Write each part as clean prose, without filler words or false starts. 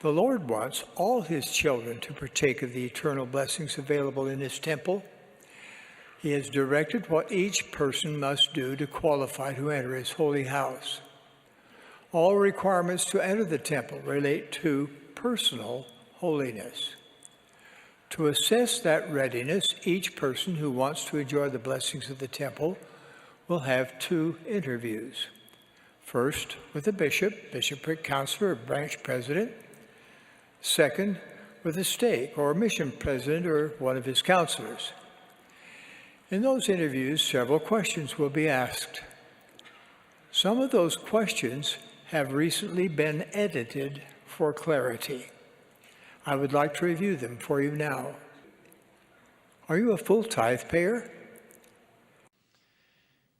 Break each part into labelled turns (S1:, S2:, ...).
S1: The Lord wants all his children to partake of the eternal blessings available in his temple. He has directed what each person must do to qualify to enter his holy house. All requirements to enter the temple relate to personal holiness. To assess that readiness, each person who wants to enjoy the blessings of the temple will have 2 interviews. First, with a bishop, bishopric counselor, or branch president. Second, with a stake or mission president or one of his counselors. In those interviews, several questions will be asked. Some of those questions have recently been edited for clarity. I would like to review them for you now. Are you a full tithe payer?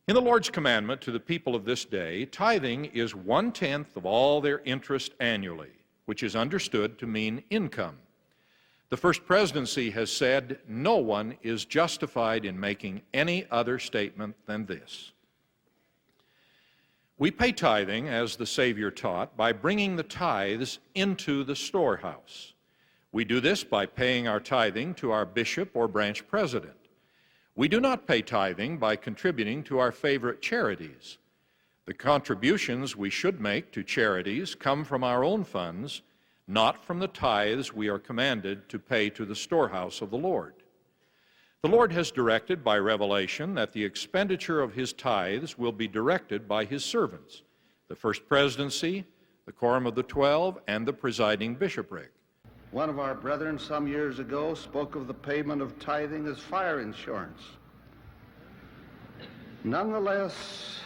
S2: In the Lord's commandment to the people of this day, tithing is 1/10 of all their interest annually, which is understood to mean income. The First Presidency has said no one is justified in making any other statement than this. We pay tithing, as the Savior taught, by bringing the tithes into the storehouse. We do this by paying our tithing to our bishop or branch president. We do not pay tithing by contributing to our favorite charities. The contributions we should make to charities come from our own funds, not from the tithes we are commanded to pay to the storehouse of the Lord. The Lord has directed by revelation that the expenditure of his tithes will be directed by his servants, the First Presidency, the Quorum of the 12, and the presiding bishopric.
S3: One of our brethren some years ago spoke of the payment of tithing as fire insurance. Nonetheless,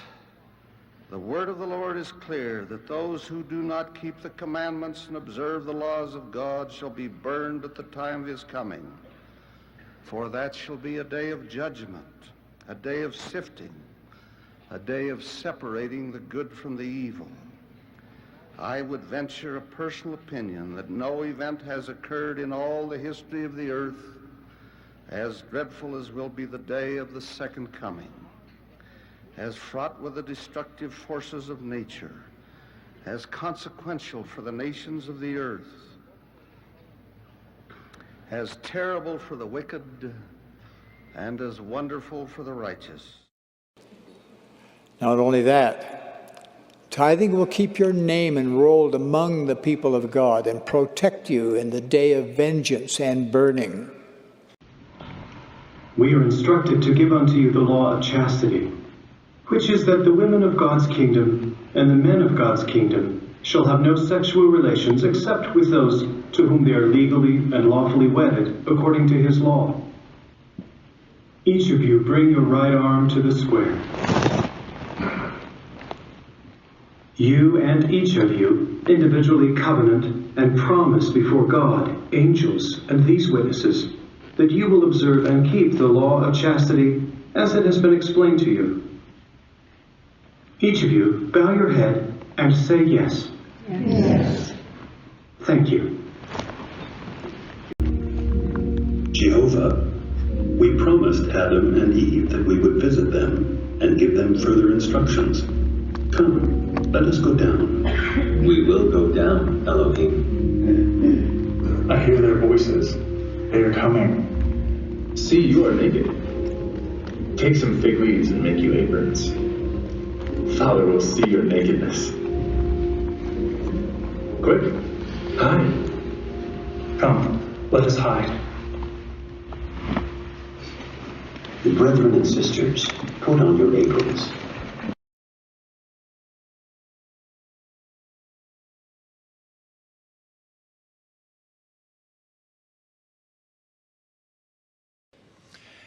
S3: the word of the Lord is clear that those who do not keep the commandments and observe the laws of God shall be burned at the time of his coming. For that shall be a day of judgment, a day of sifting, a day of separating the good from the evil. I would venture a personal opinion that no event has occurred in all the history of the earth as dreadful as will be the day of the second coming, as fraught with the destructive forces of nature, as consequential for the nations of the earth, as terrible for the wicked, and as wonderful for the righteous.
S1: Not only that, tithing will keep your name enrolled among the people of God and protect you in the day of vengeance and burning.
S4: We are instructed to give unto you the law of chastity, which is that the women of God's kingdom and the men of God's kingdom shall have no sexual relations except with those to whom they are legally and lawfully wedded according to his law. Each of you bring your right arm to the square. You and each of you individually covenant and promise before God, angels, and these witnesses that you will observe and keep the law of chastity as it has been explained to you. Each of you bow your head and say yes.
S5: Yes.
S4: Thank you.
S6: Jehovah, we promised Adam and Eve that we would visit them and give them further instructions. Come, let us go down.
S7: We will go down, Elohim.
S8: I hear their voices. They are coming.
S7: See, you are naked.
S8: Take some fig leaves and make you aprons. Father will see your nakedness. Quick, hide. Come, let us hide.
S6: Brethren and sisters, put on your aprons.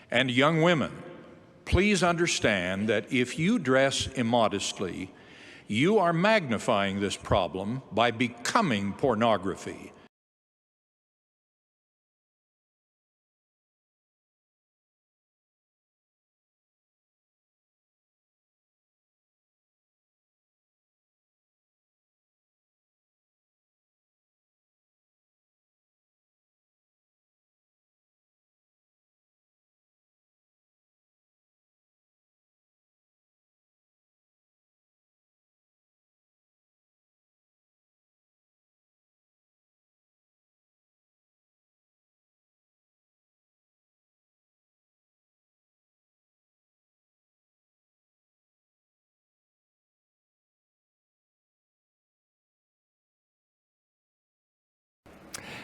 S2: And young women, please understand that if you dress immodestly, you are magnifying this problem by becoming pornography.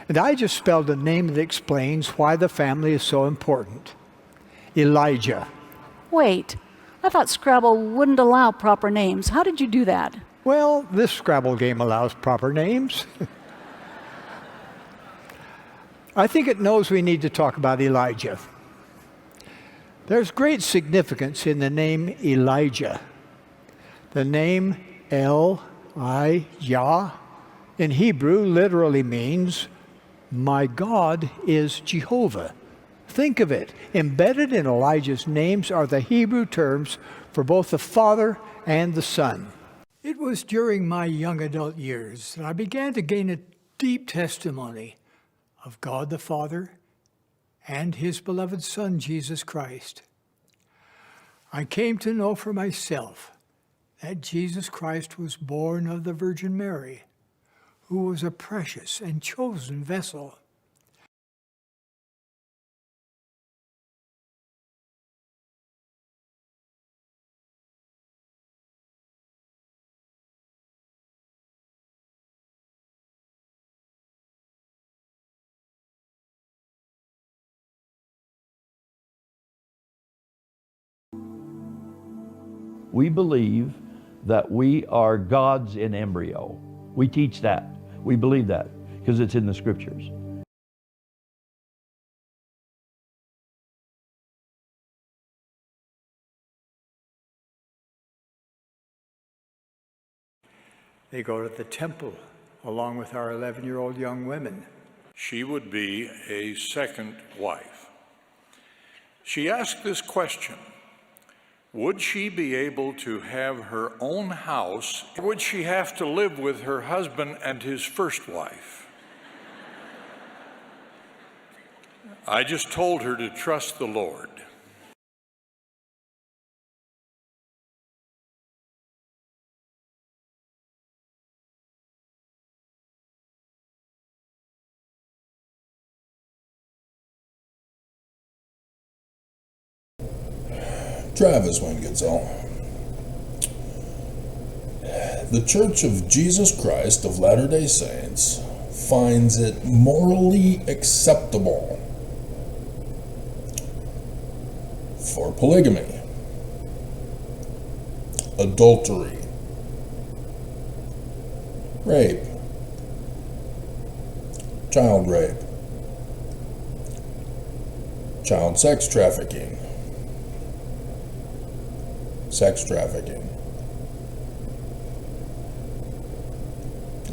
S1: And I just spelled a name that explains why the family is so important. Elijah.
S5: Wait, I thought Scrabble wouldn't allow proper names. How did you do that?
S1: Well, this Scrabble game allows proper names. I think it knows we need to talk about Elijah. There's great significance in the name Elijah. The name El-I-Yah in Hebrew literally means, my God is Jehovah. Think of it. Embedded in Elijah's names are the Hebrew terms for both the Father and the Son. It was during my young adult years that I began to gain a deep testimony of God the Father and His beloved Son, Jesus Christ. I came to know for myself that Jesus Christ was born of the Virgin Mary, who was a precious and chosen vessel.
S9: We believe that we are gods in embryo. We teach that. We believe that because it's in the scriptures.
S1: They go to the temple along with our 11-year-old young women.
S10: She would be a second wife. She asked this question: would she be able to have her own house? Would she have to live with her husband and his first wife? I just told her to trust the Lord.
S11: Travis Wingetzel. The Church of Jesus Christ of Latter-day Saints finds it morally acceptable for polygamy, adultery, rape, child rape, child sex trafficking,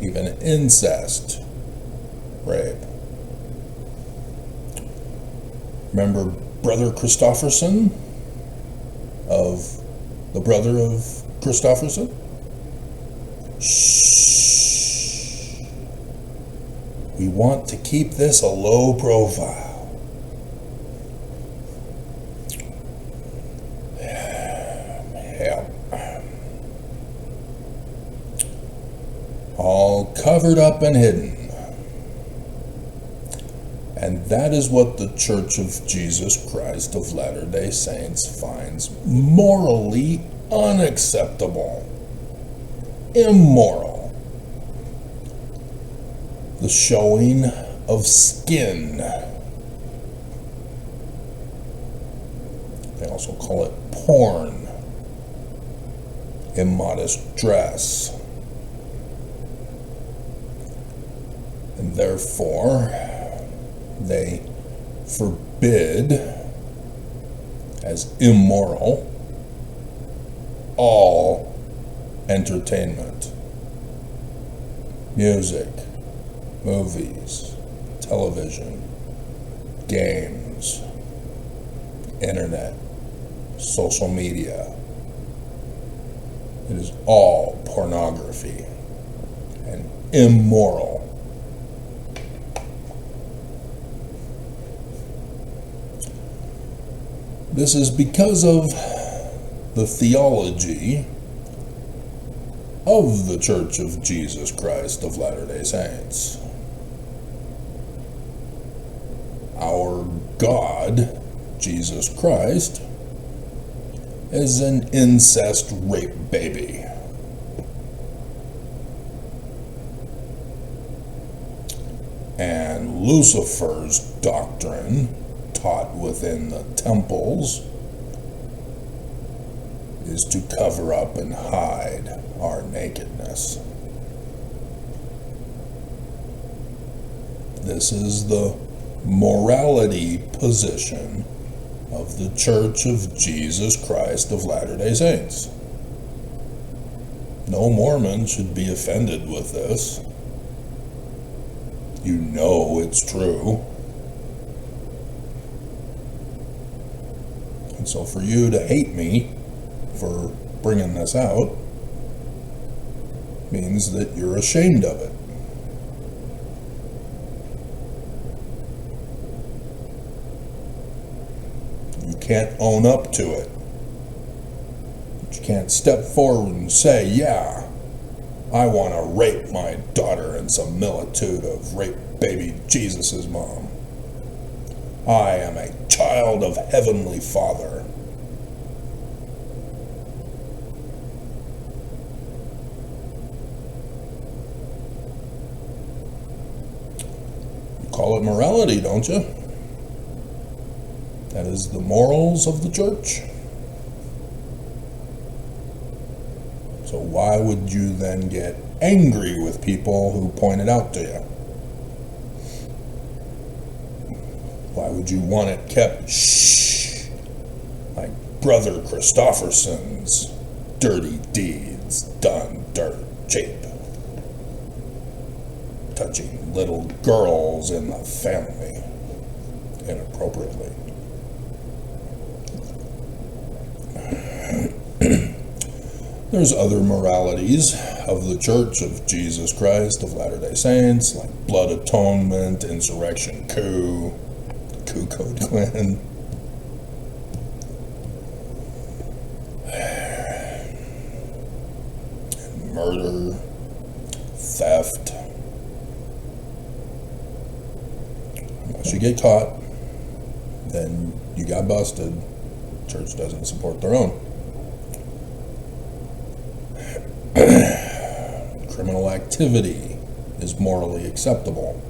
S11: even incest, rape. Remember Brother Christofferson of the brother of Christofferson? Shh. We want to keep this a low profile. All covered up and hidden. And that is what the Church of Jesus Christ of Latter-day Saints finds morally unacceptable, immoral. The showing of skin. They also call it porn. Immodest dress. And therefore, they forbid as immoral all entertainment, music, movies, television, games, internet, social media. It is all pornography and immoral. This is because of the theology of the Church of Jesus Christ of Latter-day Saints. Our God, Jesus Christ, is an incest rape baby. and Lucifer's doctrine taught within the temples is to cover up and hide our nakedness. This is the morality position of the Church of Jesus Christ of Latter-day Saints. No Mormon should be offended with this. You know it's true. And so for you to hate me for bringing this out means that you're ashamed of it. You can't own up to it. You can't step forward and say, yeah, I want to rape my daughter in similitude of rape baby Jesus' mom. I am a child of Heavenly Father. You call it morality, don't you? That is the morals of the church. So why would you then get angry with people who point it out to you? Why would you want it kept shh, like Brother Christofferson's dirty deeds done dirt cheap, touching little girls in the family inappropriately? There's other moralities of the Church of Jesus Christ of Latter-day Saints, like blood atonement, insurrection coup code Klan, murder, theft. Once you get caught, then you got busted. Church doesn't support their own. Criminal activity is morally acceptable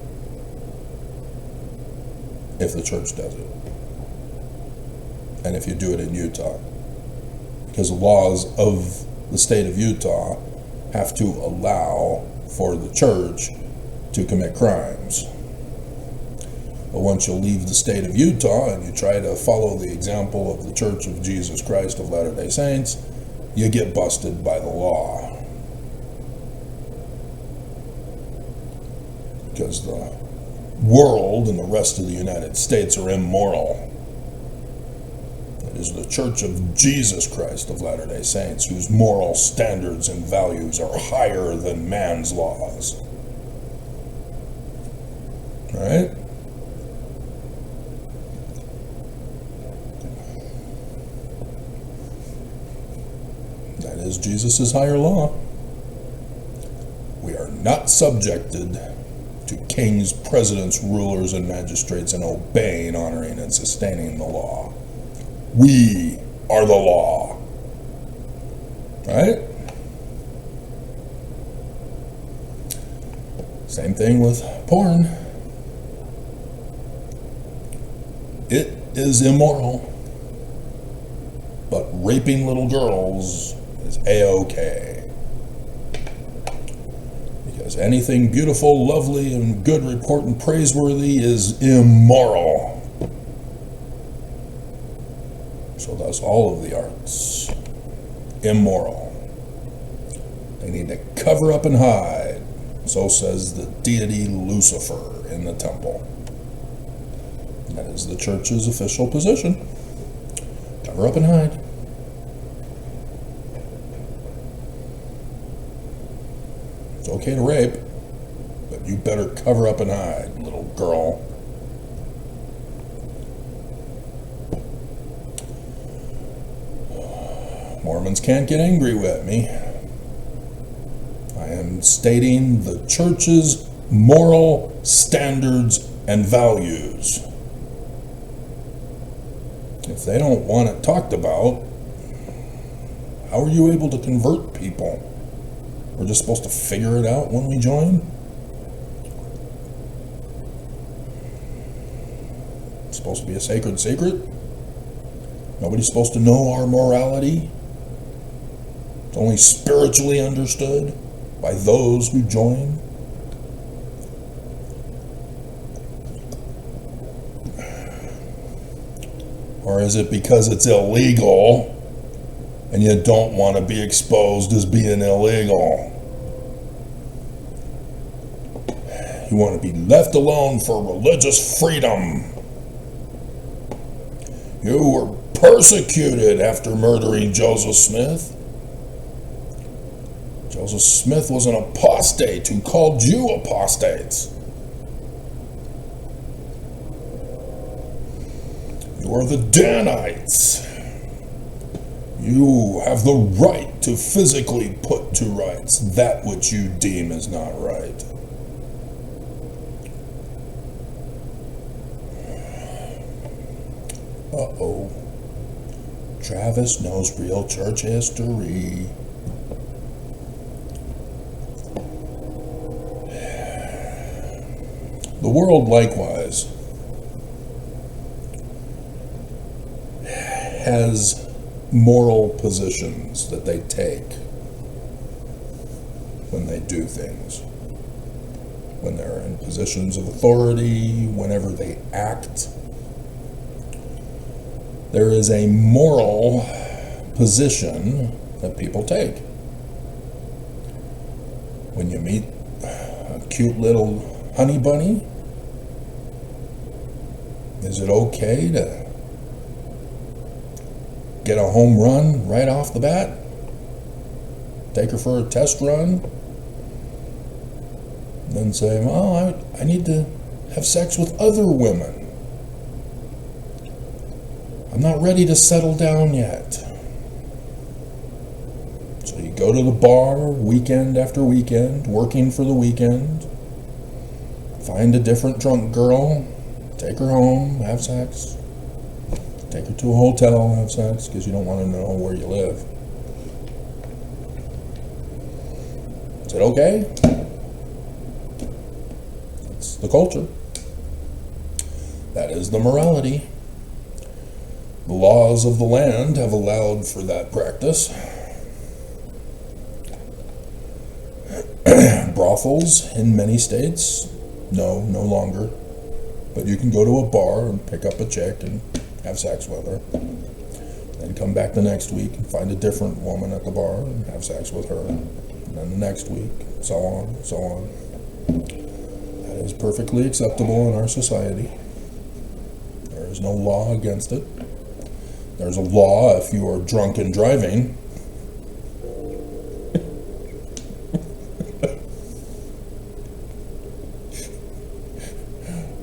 S11: if the church does it, and if you do it in Utah, because the laws of the state of Utah have to allow for the church to commit crimes. But once you leave the state of Utah and you try to follow the example of the Church of Jesus Christ of Latter-day Saints, you get busted by the law. Because the world and the rest of the United States are immoral. It is the Church of Jesus Christ of Latter-day Saints whose moral standards and values are higher than man's laws. All right? That is Jesus' higher law. We are not subjected to kings, presidents, rulers, and magistrates in obeying, honoring, and sustaining the law. We are the law. Right? Same thing with porn. It is immoral. But raping little girls is A-okay. Because anything beautiful, lovely, and good report and praiseworthy is immoral. So thus all of the arts, immoral. They need to cover up and hide. So says the deity Lucifer in the temple. That is the church's official position. Cover up and hide. It's okay to rape, but you better cover up and hide, little girl. Mormons can't get angry with me. I am stating the church's moral standards and values. If they don't want it talked about, how are you able to convert people? We're just supposed to figure it out when we join? supposed to be a sacred secret. Nobody's supposed to know our morality. It's only spiritually understood by those who join. Or is it because it's illegal and you don't want to be exposed as being illegal? You want to be left alone for religious freedom. You were persecuted after murdering Joseph Smith. Joseph Smith was an apostate who called you apostates. You are the Danites. You have the right to physically put to rights that which you deem is not right. Uh-oh. Travis knows real church history. The world likewise has moral positions that they take when they do things. When they're in positions of authority, whenever they act. There is a moral position that people take. When you meet a cute little honey bunny, is it okay to get a home run right off the bat? Take her for a test run? Then say, well, I need to have sex with other women. I'm not ready to settle down yet. So you go to the bar weekend after weekend, working for the weekend, find a different drunk girl, take her home, have sex, take her to a hotel, have sex, because you don't want to know where you live. Is it okay? That's the culture. That is the morality. The laws of the land have allowed for that practice. Brothels in many states, no longer. But you can go to a bar and pick up a chick and have sex with her. Then come back the next week and find a different woman at the bar and have sex with her. And then the next week, so on, so on. That is perfectly acceptable in our society. There is no law against it. There's a law if you are drunk and driving.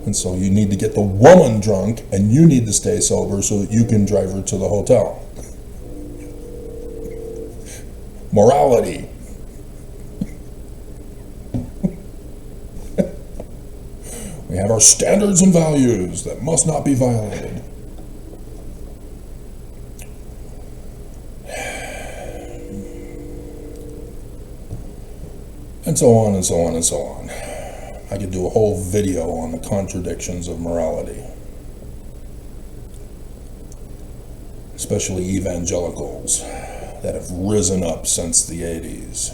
S11: And so you need to get the woman drunk and you need to stay sober so that you can drive her to the hotel. Morality. We have our standards and values that must not be violated. And so on and so on and so on. I could do a whole video on the contradictions of morality. Especially evangelicals that have risen up since the 80s,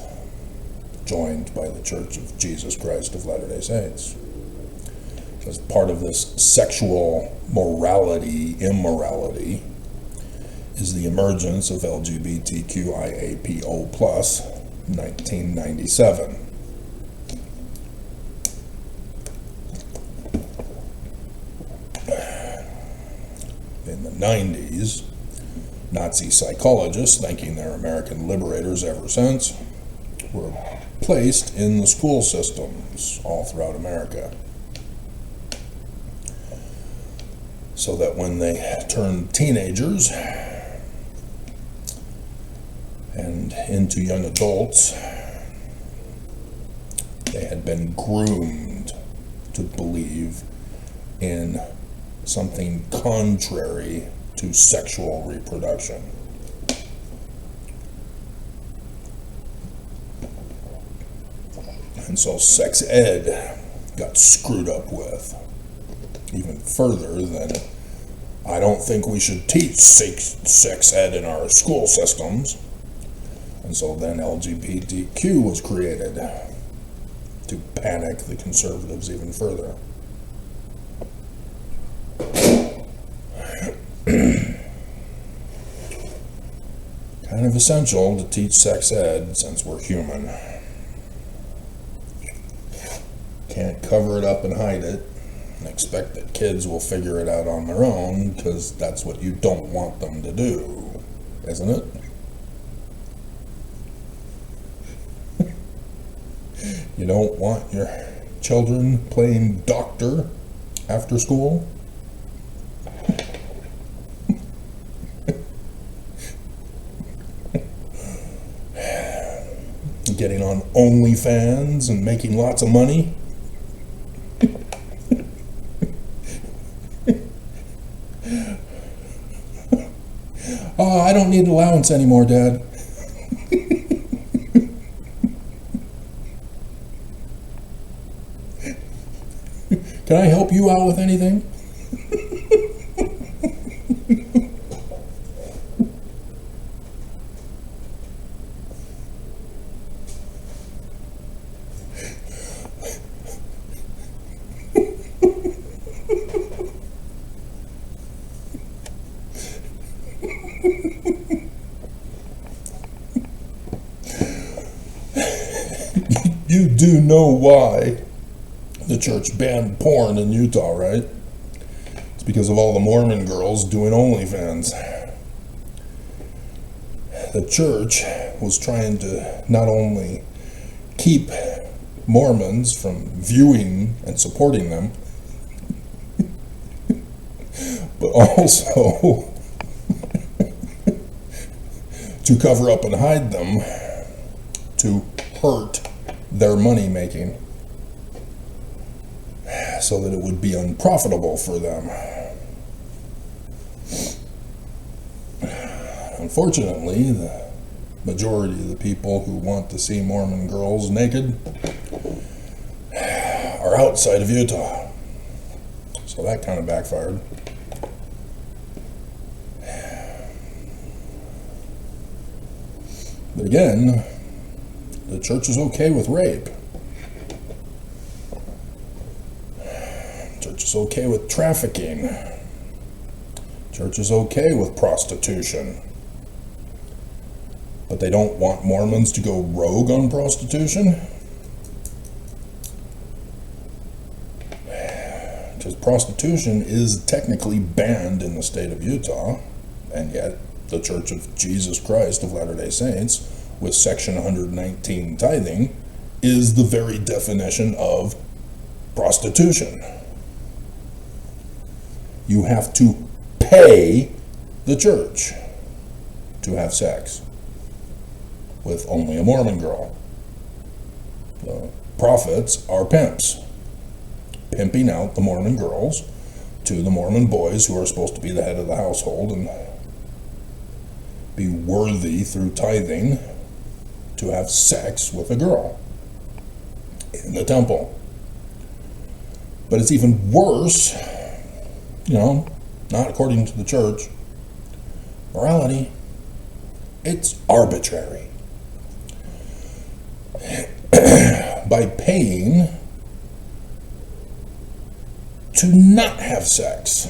S11: joined by the Church of Jesus Christ of Latter-day Saints. As part of this sexual morality, immorality, is the emergence of LGBTQIAPO+, 1997. In the 90s, Nazi psychologists, thinking they're American liberators ever since, were placed in the school systems all throughout America. So that when they turned teenagers and into young adults, they had been groomed to believe in something contrary to sexual reproduction. And so sex ed got screwed up with even further than it I don't think we should teach sex ed in our school systems. And so then LGBTQ was created to panic the conservatives even further. Kind of essential to teach sex ed since we're human. Can't cover it up and hide it and expect that kids will figure it out on their own, because that's what you don't want them to do, isn't it? You don't want your children playing doctor after school? Getting on OnlyFans and making lots of money? Oh, I don't need allowance anymore, Dad. Can I help you out with anything? You do know why the church banned porn in Utah, right? It's because of all the Mormon girls doing OnlyFans. The church was trying to not only keep Mormons from viewing and supporting them, but also to cover up and hide them, to hurt their money making, so that it would be unprofitable for them. Unfortunately, the majority of the people who want to see Mormon girls naked are outside of Utah. So that kind of backfired. But again, the church is okay with rape. Church is okay with trafficking. Church is okay with prostitution. But they don't want Mormons to go rogue on prostitution? Because prostitution is technically banned in the state of Utah, and yet the Church of Jesus Christ of Latter-day Saints, with Section 119 tithing, is the very definition of prostitution. You have to pay the church to have sex with only a Mormon girl. The prophets are pimps, pimping out the Mormon girls to the Mormon boys who are supposed to be the head of the household and be worthy through tithing to have sex with a girl in the temple. But it's even worse, not according to the church. Morality, it's arbitrary. By paying to not have sex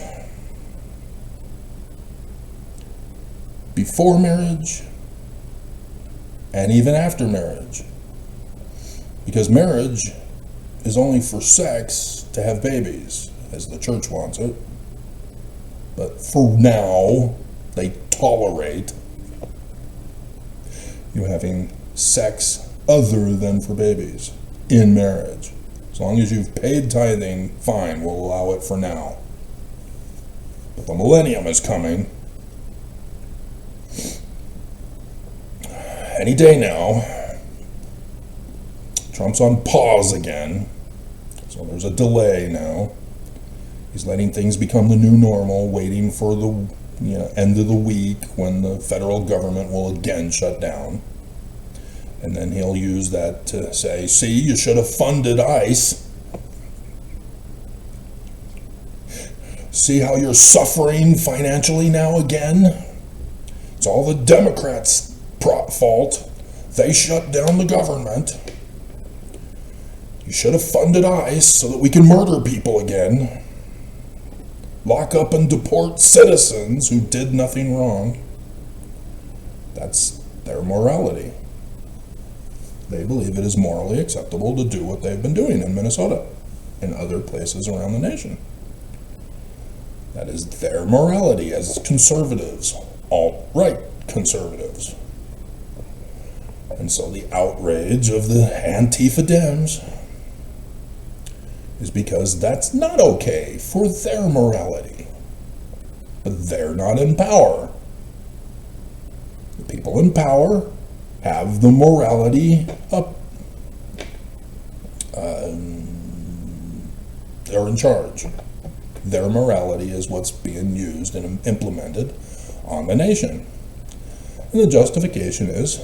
S11: before marriage and even after marriage, because marriage is only for sex to have babies, as the church wants it. But for now, they tolerate you having sex other than for babies in marriage. As long as you've paid tithing, fine, we'll allow it for now. But the millennium is coming. Any day now. Trump's on pause again, so there's a delay now. He's letting things become the new normal, waiting for the end of the week when the federal government will again shut down. And then he'll use that to say, see, you should have funded ICE. See how you're suffering financially now again? It's all the Democrats' fault. They shut down the government. You should have funded ICE so that we can murder people again. Lock up and deport citizens who did nothing wrong. That's their morality. They believe it is morally acceptable to do what they've been doing in Minnesota and other places around the nation. That is their morality as conservatives, alt-right conservatives. And so the outrage of the Antifa Dems is because that's not okay for their morality. But they're not in power. The people in power have the morality up. They're in charge. Their morality is what's being used and implemented on the nation. And the justification is,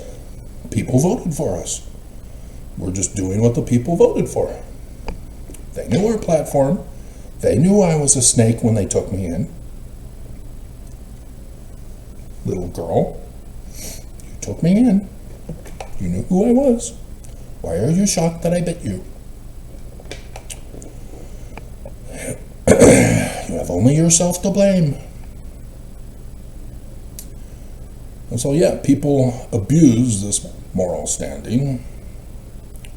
S11: people voted for us. We're just doing what the people voted for. They knew our platform. They knew I was a snake when they took me in. Little girl, you took me in. You knew who I was. Why are you shocked that I bit you? You have only yourself to blame. And so, yeah, people abuse this moral standing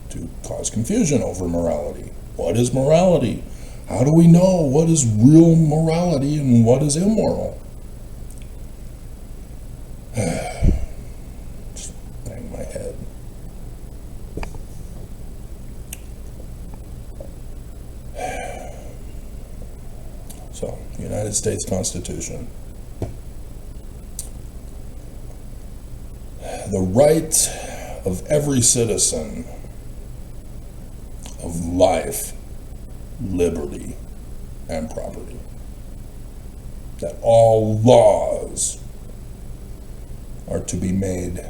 S11: to cause confusion over morality. What is morality? How do we know what is real morality and what is immoral? Just bang my head. So, United States Constitution. The right of every citizen of life, liberty, and property. That all laws are to be made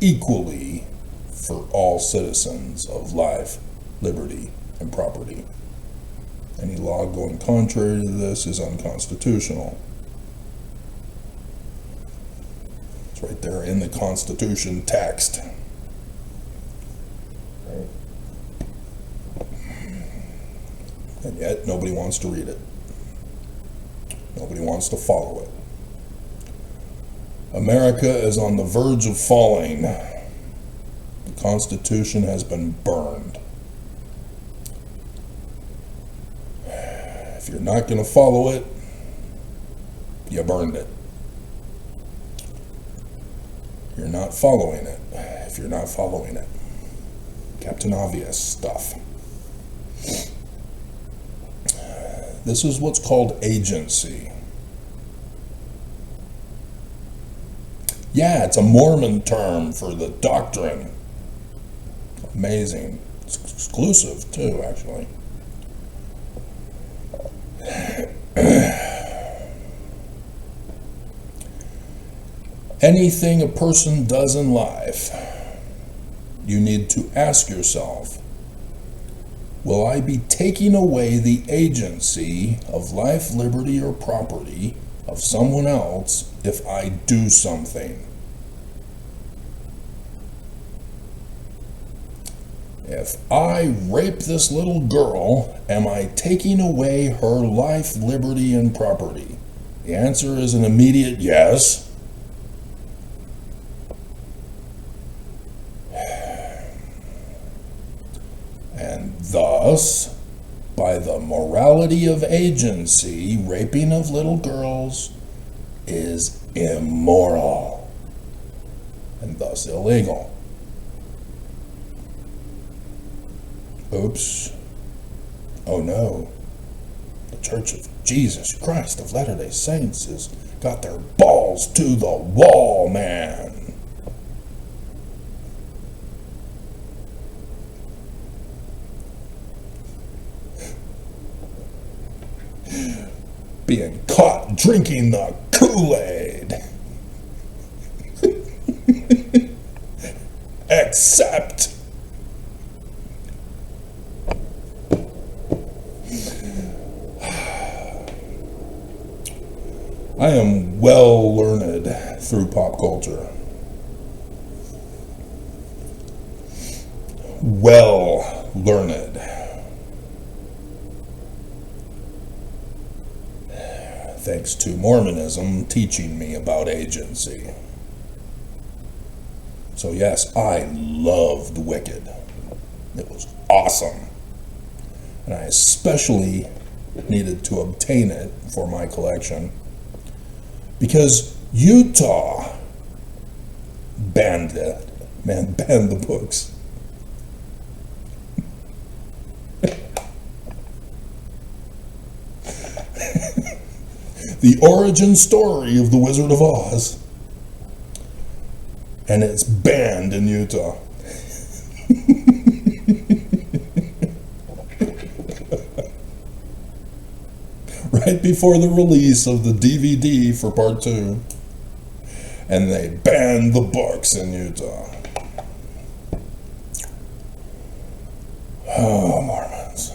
S11: equally for all citizens of life, liberty, and property. Any law going contrary to this is unconstitutional. It's right there in the Constitution text. And yet nobody wants to read it. Nobody wants to follow it. America is on the verge of falling. The Constitution has been burned. If you're not going to follow it, you burned it. You're not following it. If you're not following it. Captain Obvious stuff. This is what's called agency. Yeah, it's a Mormon term for the doctrine. Amazing. It's exclusive too, actually. Anything a person does in life, you need to ask yourself, will I be taking away the agency of life, liberty, or property of someone else if I do something? If I rape this little girl, am I taking away her life, liberty, and property? The answer is an immediate yes. And thus, by the morality of agency, raping of little girls is immoral and thus illegal. Oops. Oh no. The Church of Jesus Christ of Latter-day Saints has got their balls to the wall, man. Being caught drinking the Kool-Aid. Except I am well learned through pop culture. Well learned. Thanks to Mormonism teaching me about agency. So yes, I loved Wicked. It was awesome. And I especially needed to obtain it for my collection because Utah banned it. Man, banned the books. The origin story of The Wizard of Oz. And it's banned in Utah. Right before the release of the DVD for part 2. And they banned the books in Utah. Oh, Mormons.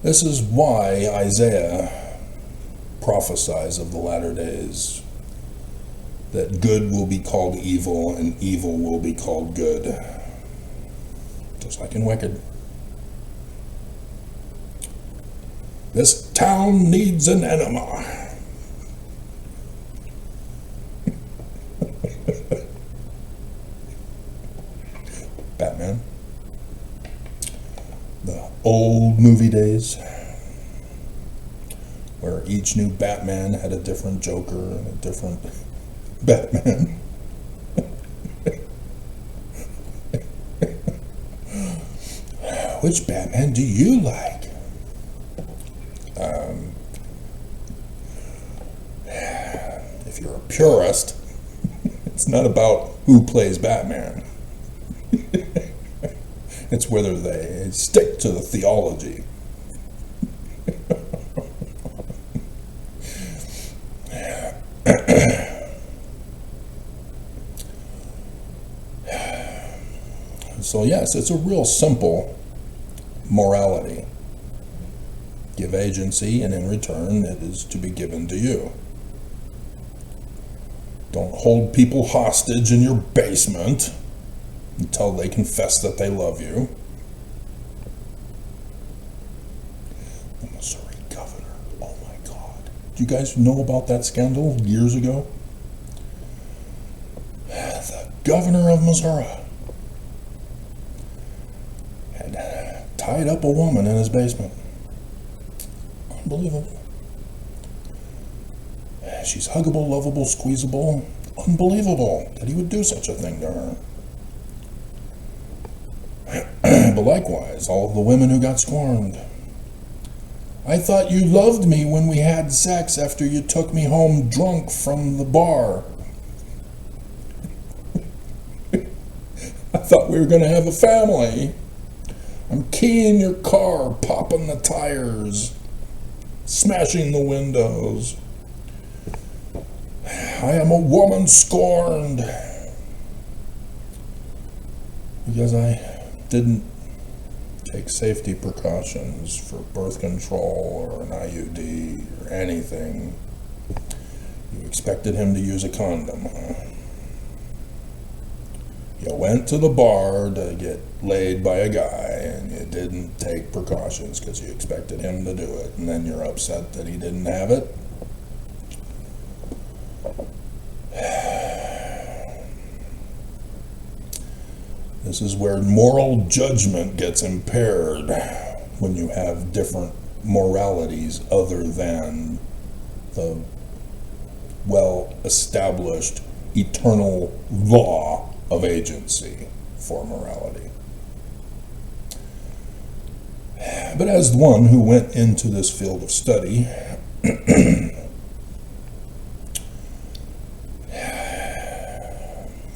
S11: This is why Isaiah prophesies of the latter days, that good will be called evil and evil will be called good. Just like in Wicked. This town needs an enema. Batman. The old movie days, where each new Batman had a different Joker and a different Batman. Which Batman do you like? If you're a purist, it's not about who plays Batman. It's whether they stick to the theology. So yes, it's a real simple morality. Give agency, and in return, it is to be given to you. Don't hold people hostage in your basement until they confess that they love you. The Missouri governor, oh my God. Do you guys know about that scandal years ago? The governor of Missouri had tied up a woman in his basement. Unbelievable. She's huggable, lovable, squeezable. Unbelievable that he would do such a thing to her. But likewise, all of the women who got scorned. I thought you loved me when we had sex after you took me home drunk from the bar. I thought we were going to have a family. I'm keying your car, popping the tires, smashing the windows. I am a woman scorned because I didn't take safety precautions for birth control or an IUD or anything. You expected him to use a condom, huh? You went to the bar to get laid by a guy and you didn't take precautions because you expected him to do it, and then you're upset that he didn't have it. This is where moral judgment gets impaired when you have different moralities other than the well-established eternal law of agency for morality. But as one who went into this field of study,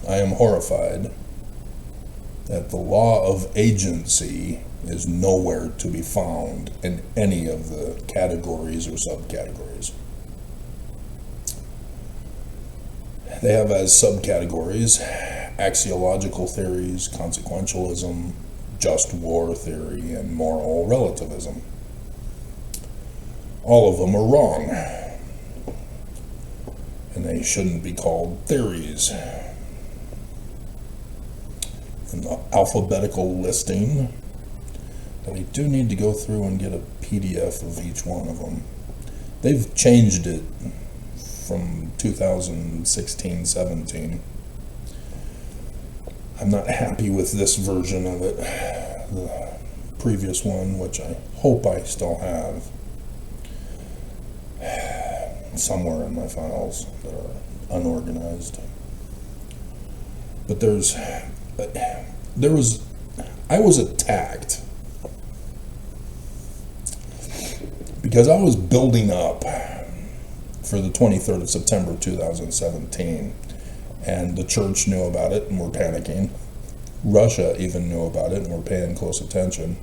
S11: I am horrified that the law of agency is nowhere to be found in any of the categories or subcategories. They have as subcategories axiological theories, consequentialism, just war theory and moral relativism. All of them are wrong, and they shouldn't be called theories. In the alphabetical listing, but I do need to go through and get a PDF of each one of them. They've changed it from 2016-17. I'm not happy with this version of it. The previous one, which I hope I still have somewhere in my files that are unorganized. But I was attacked because I was building up for the 23rd of September 2017, and the church knew about it and were panicking. Russia even knew about it and were paying close attention.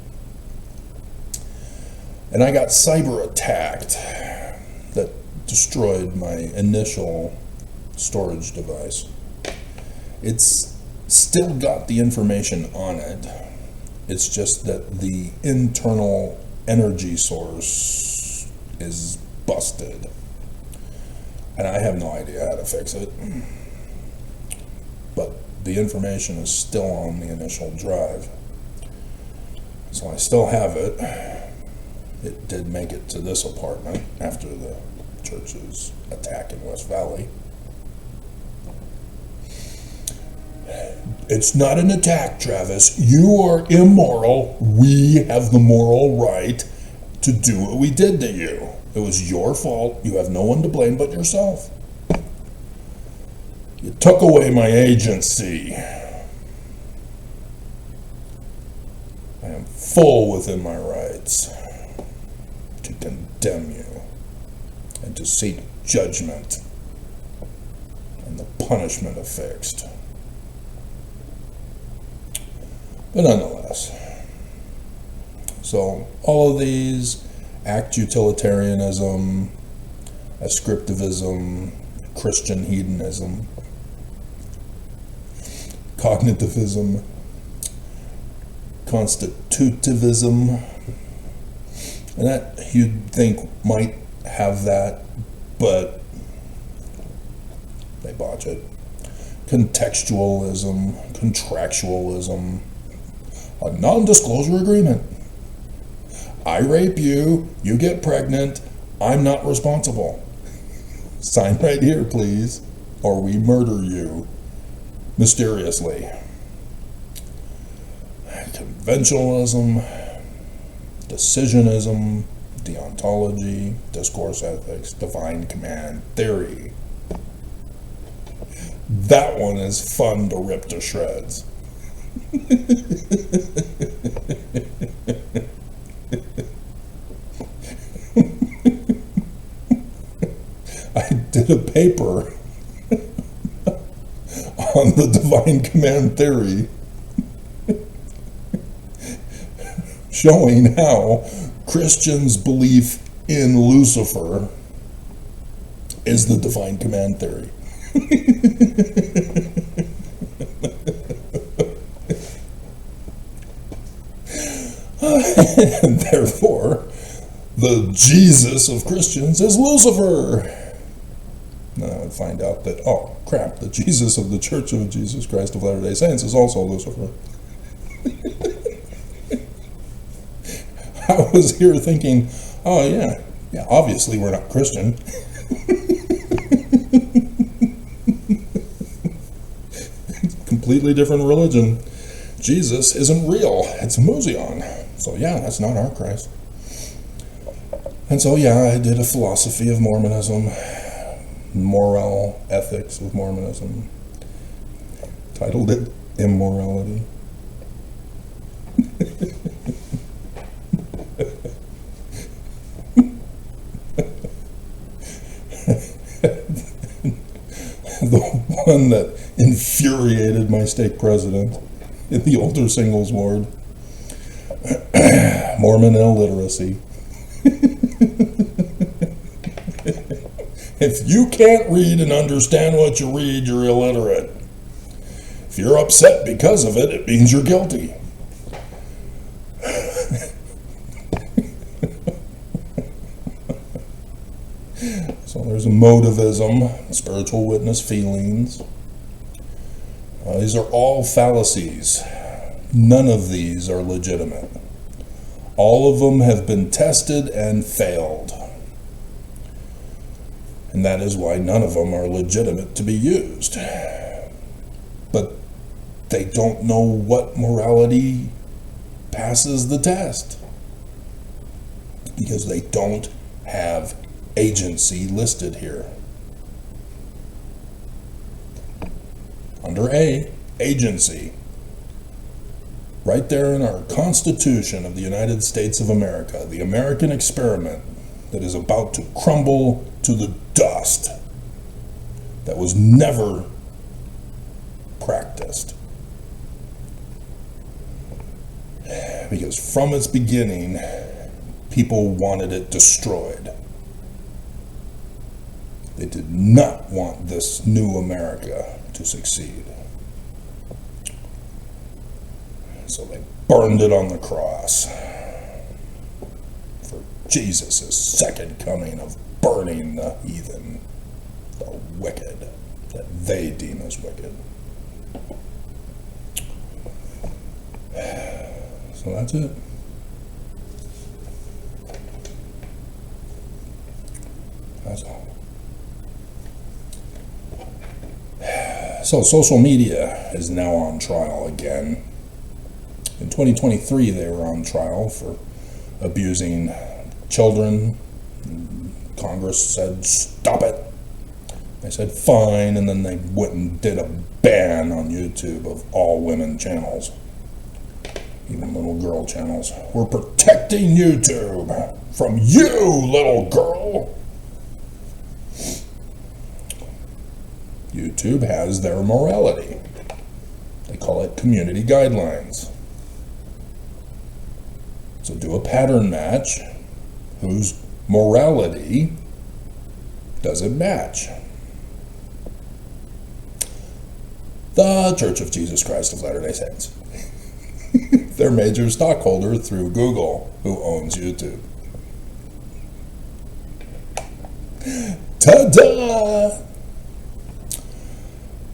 S11: And I got cyber attacked that destroyed my initial storage device. It's still got the information on it. It's just that the internal energy source is busted. And I have no idea how to fix it. But the information is still on the initial drive. So I still have it. It did make it to this apartment after the church's attack in West Valley. It's not an attack, Travis. You are immoral. We have the moral right to do what we did to you. It was your fault. You have no one to blame but yourself. You took away my agency. I am full within my rights to condemn you and to seek judgment and the punishment affixed. But nonetheless, so all of these act utilitarianism, ascriptivism, Christian hedonism, cognitivism, constitutivism, and that you'd think might have that, but they botch it. Contextualism, contractualism, a non-disclosure agreement. I rape you, you get pregnant, I'm not responsible. Sign right here, please, or we murder you mysteriously. Conventionalism, decisionism, deontology, discourse ethics, divine command theory. That one is fun to rip to shreds. I did a paper on the divine command theory showing how Christians' belief in Lucifer is the divine command theory. And therefore, the Jesus of Christians is Lucifer. Now I would find out that, oh crap, the Jesus of the Church of Jesus Christ of Latter-day Saints is also Lucifer. I was here thinking, oh yeah, obviously we're not Christian. Completely different religion. Jesus isn't real, it's Musion. So yeah, that's not our Christ. And so yeah, I did a philosophy of Mormonism, moral ethics of Mormonism, titled it Immorality. The one that infuriated my stake president in the older singles ward, Mormon illiteracy. If you can't read and understand what you read, you're illiterate. If you're upset because of it, it means you're guilty. There's emotivism, spiritual witness feelings. These are all fallacies. None of these are legitimate. All of them have been tested and failed. And that is why none of them are legitimate to be used. But they don't know what morality passes the test, because they don't have agency listed here. Under A, agency. Right there in our Constitution of the United States of America, the American experiment that is about to crumble to the dust, that was never practiced. Because from its beginning, people wanted it destroyed. They did not want this new America to succeed. So they burned it on the cross for Jesus' second coming of burning the heathen, the wicked, that they deem as wicked. So that's it. That's all. So social media is now on trial again. In 2023, they were on trial for abusing children. Congress said, stop it. They said, fine, and then they went and did a ban on YouTube of all women channels, even little girl channels. We're protecting YouTube from you, little girl. YouTube has their morality. They call it community guidelines. So do a pattern match. Whose morality does it match? The Church of Jesus Christ of Latter-day Saints. Their major stockholder through Google, who owns YouTube. Ta-da!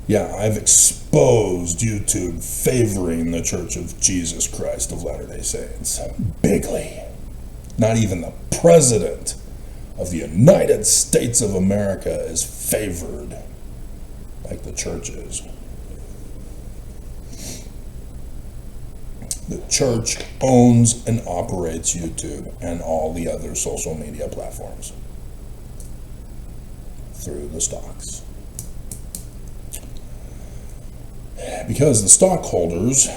S11: Yeah, I've exposed YouTube favoring the Church of Jesus Christ of Latter-day Saints. Bigly. Not even the President of the United States of America is favored like the church is. The church owns and operates YouTube and all the other social media platforms through the stocks. Because the stockholders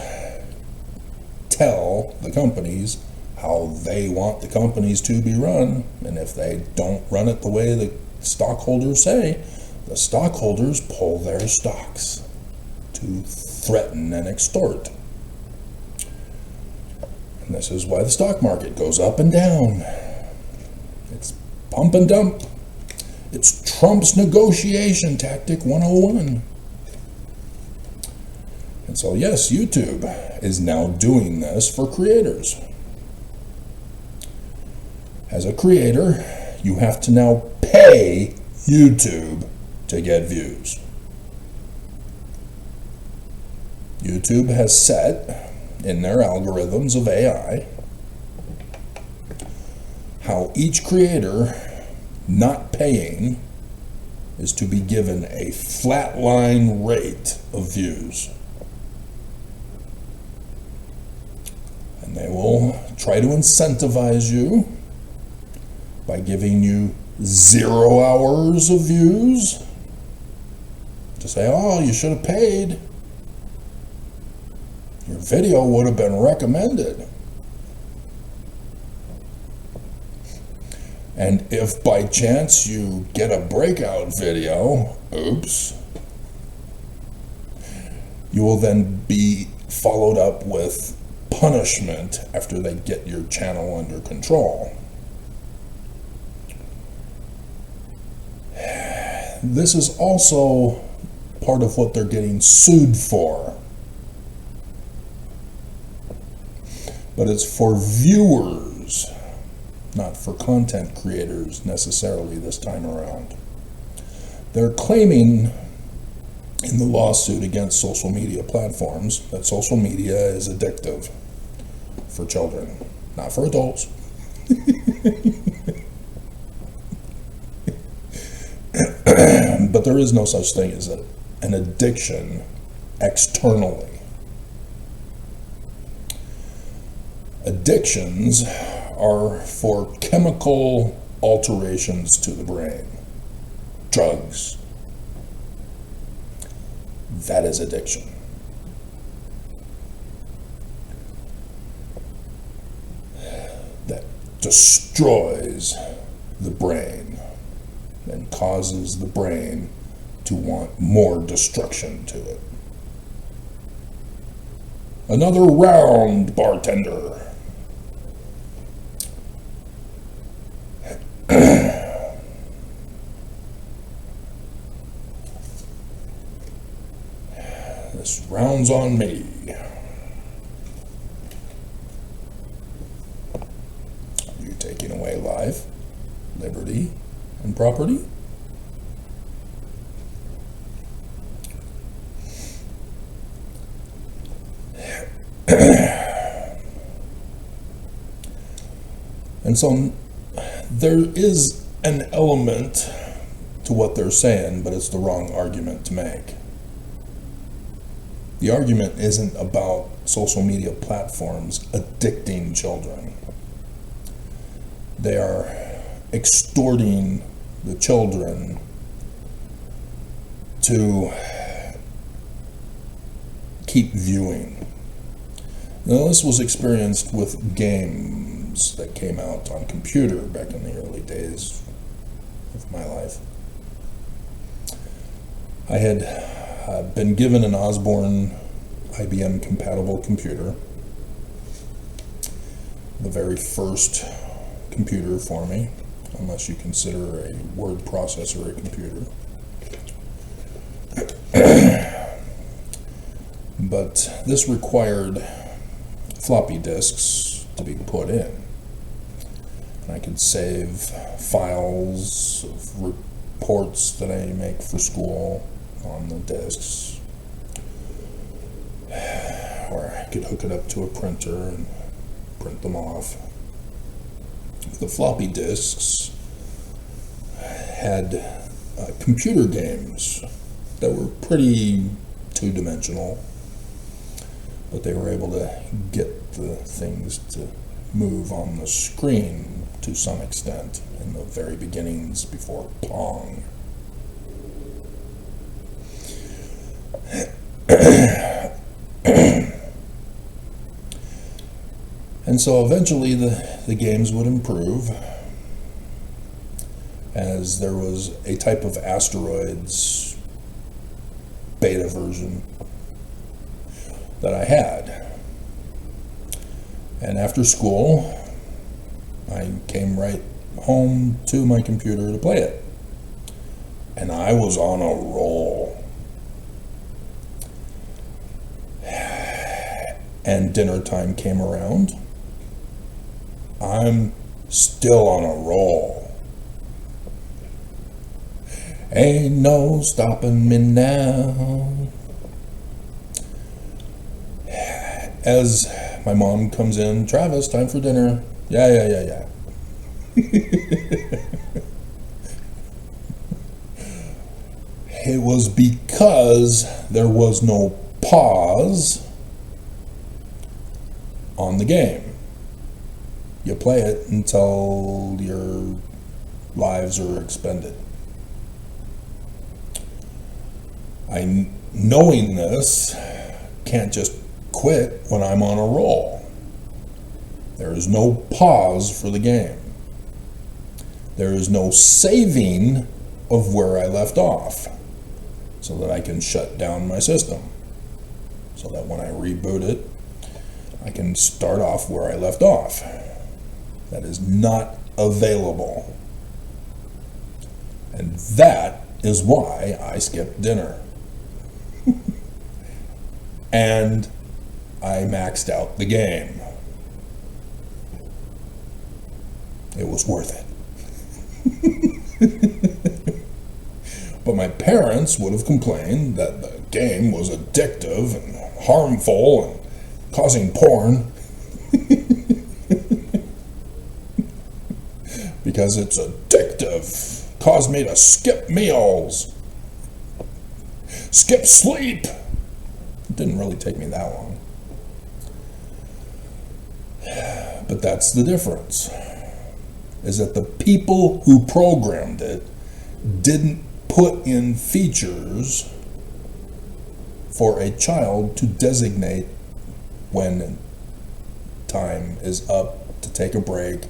S11: tell the companies how they want the companies to be run, and if they don't run it the way the stockholders say, the stockholders pull their stocks to threaten and extort. And this is why the stock market goes up and down. It's pump and dump. It's Trump's negotiation tactic 101. And so yes, YouTube is now doing this for creators. As a creator, you have to now pay YouTube to get views. YouTube has set in their algorithms of AI how each creator not paying is to be given a flatline rate of views. And they will try to incentivize you by giving you 0 hours of views to say, oh, you should have paid. Your video would have been recommended. And if by chance you get a breakout video, oops, you will then be followed up with punishment after they get your channel under control. This is also part of what they're getting sued for. But it's for viewers, not for content creators necessarily this time around. They're claiming in the lawsuit against social media platforms that social media is addictive for children, not for adults. But there is no such thing as an addiction externally. Addictions are for chemical alterations to the brain. Drugs. That is addiction. That destroys the brain and causes the brain to want more destruction to it. Another round, bartender. This round's on me. Are you taking away life, liberty, and property? And so there is an element to what they're saying, but it's the wrong argument to make. The argument isn't about social media platforms addicting children. They are extorting the children to keep viewing. Now, this was experienced with games that came out on computer back in the early days of my life. I had been given an Osborne IBM compatible computer, the very first computer for me, unless you consider a word processor a computer. But this required floppy disks to be put in. And I could save files of reports that I make for school on the disks. Or I could hook it up to a printer and print them off. The floppy disks had computer games that were pretty two-dimensional, but they were able to get the things to move on the screen to some extent in the very beginnings before Pong. And so eventually the games would improve as there was a type of asteroids beta version that I had. And after school, I came right home to my computer to play it. And I was on a roll. And dinner time came around. I'm still on a roll. Ain't no stopping me now. As my mom comes in, Travis, time for dinner. Yeah. It was because there was no pause on the game. You play it until your lives are expended. Knowing this, can't just quit when I'm on a roll. There is no pause for the game. There is no saving of where I left off so that I can shut down my system. So that when I reboot it, I can start off where I left off. That is not available. And that is why I skipped dinner. And I maxed out the game. It was worth it. But my parents would have complained that the game was addictive and harmful and causing porn. Because it's addictive. Caused me to skip meals. Skip sleep. It didn't really take me that long. But that's the difference. Is that the people who programmed it didn't put in features for a child to designate when time is up to take a break,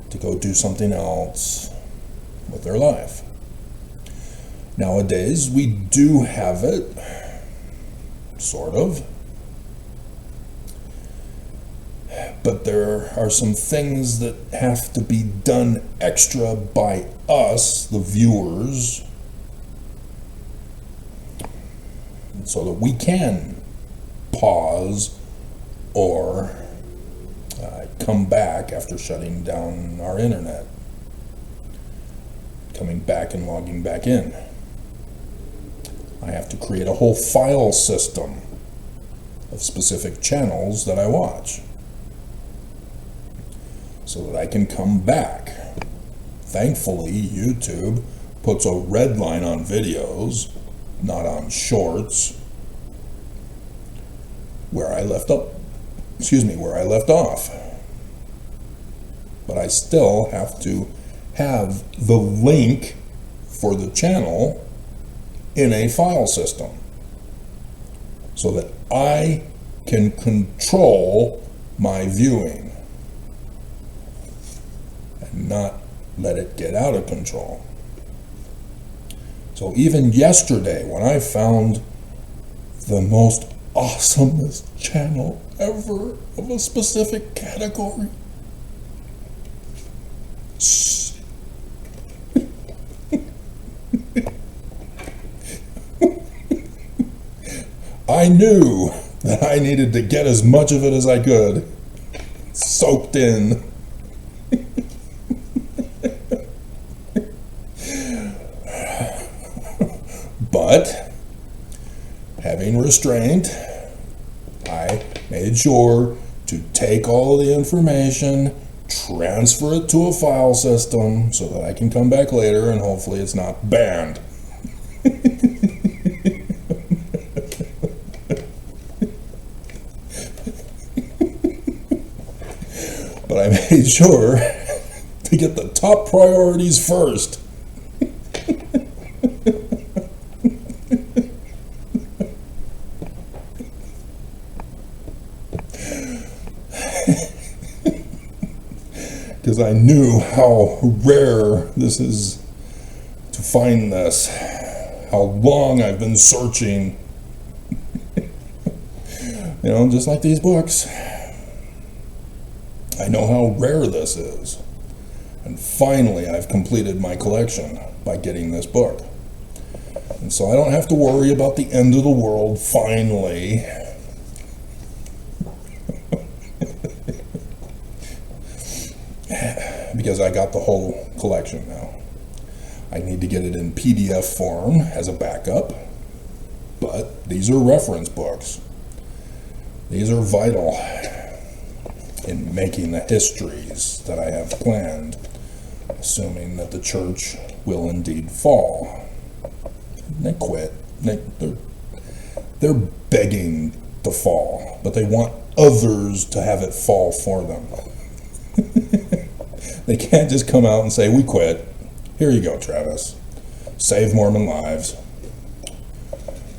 S11: to go do something else with their life. Nowadays, we do have it, sort of. But there are some things that have to be done extra by us, the viewers, so that we can pause or come back after shutting down our internet, coming back and logging back in. I have to create a whole file system of specific channels that I watch so that I can come back. Thankfully, YouTube puts a red line on videos, not on shorts, where I left off. But I still have to have the link for the channel in a file system so that I can control my viewing and not let it get out of control. So even yesterday, when I found the most awesomest channel ever of a specific category, I knew that I needed to get as much of it as I could soaked in. But having restraint, I made sure to take all of the information, transfer it to a file system so that I can come back later and hopefully it's not banned. But I made sure to get the top priorities first. Because I knew how rare this is to find this, how long I've been searching. Just like these books. I know how rare this is. And finally, I've completed my collection by getting this book. And so I don't have to worry about the end of the world, finally. Because I got the whole collection now. I need to get it in PDF form as a backup, but these are reference books. These are vital in making the histories that I have planned, assuming that the church will indeed fall. They quit. They're begging to fall, but they want others to have it fall for them. They can't just come out and say, "We quit. Here you go, Travis. Save Mormon lives."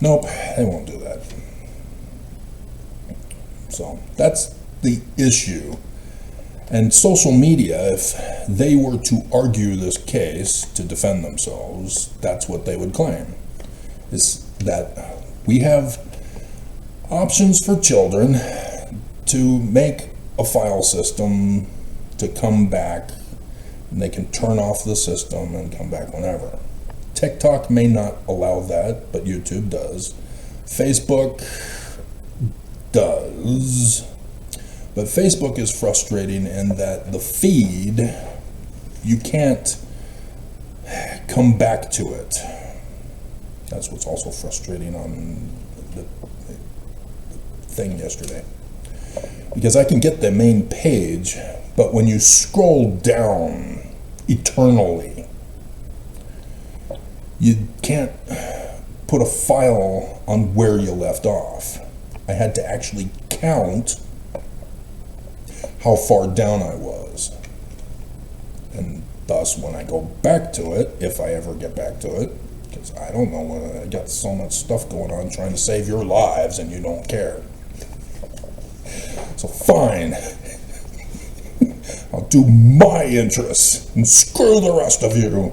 S11: Nope, they won't do that. So that's the issue. And social media, if they were to argue this case to defend themselves, that's what they would claim, is that we have options for children to make a file system to come back, and they can turn off the system and come back whenever. TikTok may not allow that, but YouTube does. Facebook does. But Facebook is frustrating in that the feed, you can't come back to it. That's what's also frustrating on the thing yesterday. Because I can get the main page, but when you scroll down eternally, you can't put a file on where you left off. I had to actually count how far down I was. And thus, when I go back to it, if I ever get back to it, because I don't know, I got so much stuff going on trying to save your lives and you don't care. So fine, I'll do my interests and screw the rest of you.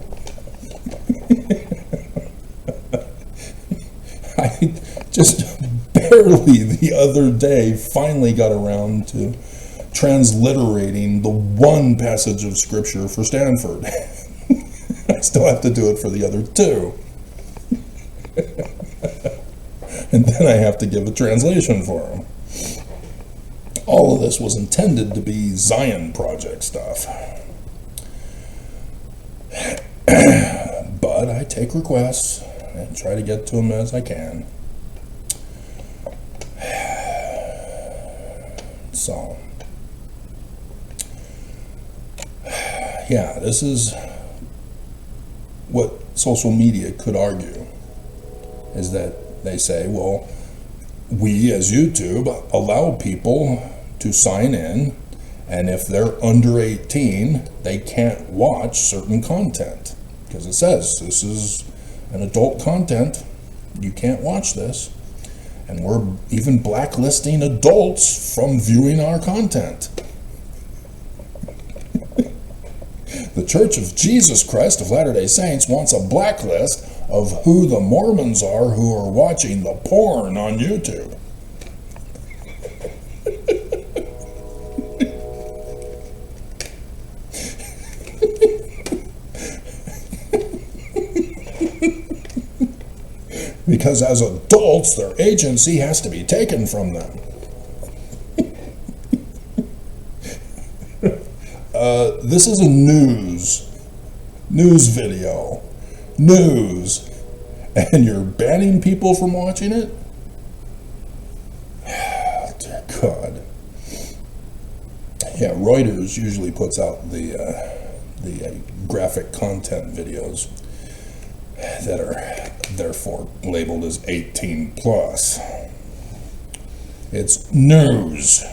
S11: I just barely the other day finally got around to transliterating the one passage of scripture for Stanford. I still have to do it for the other two. And then I have to give a translation for them. All of this was intended to be Zion Project stuff. But I take requests and try to get to them as I can. So, yeah, this is what social media could argue, is that they say, well, we as YouTube allow people to sign in, and if they're under 18, they can't watch certain content, because it says this is an adult content, you can't watch this, and we're even blacklisting adults from viewing our content. The Church of Jesus Christ of Latter-day Saints wants a blacklist of who the Mormons are who are watching the porn on YouTube. Because as adults, their agency has to be taken from them. This is a news video. News. And you're banning people from watching it? Dear God. Yeah, Reuters usually puts out the graphic content videos that are therefore labeled as 18 plus. It's news.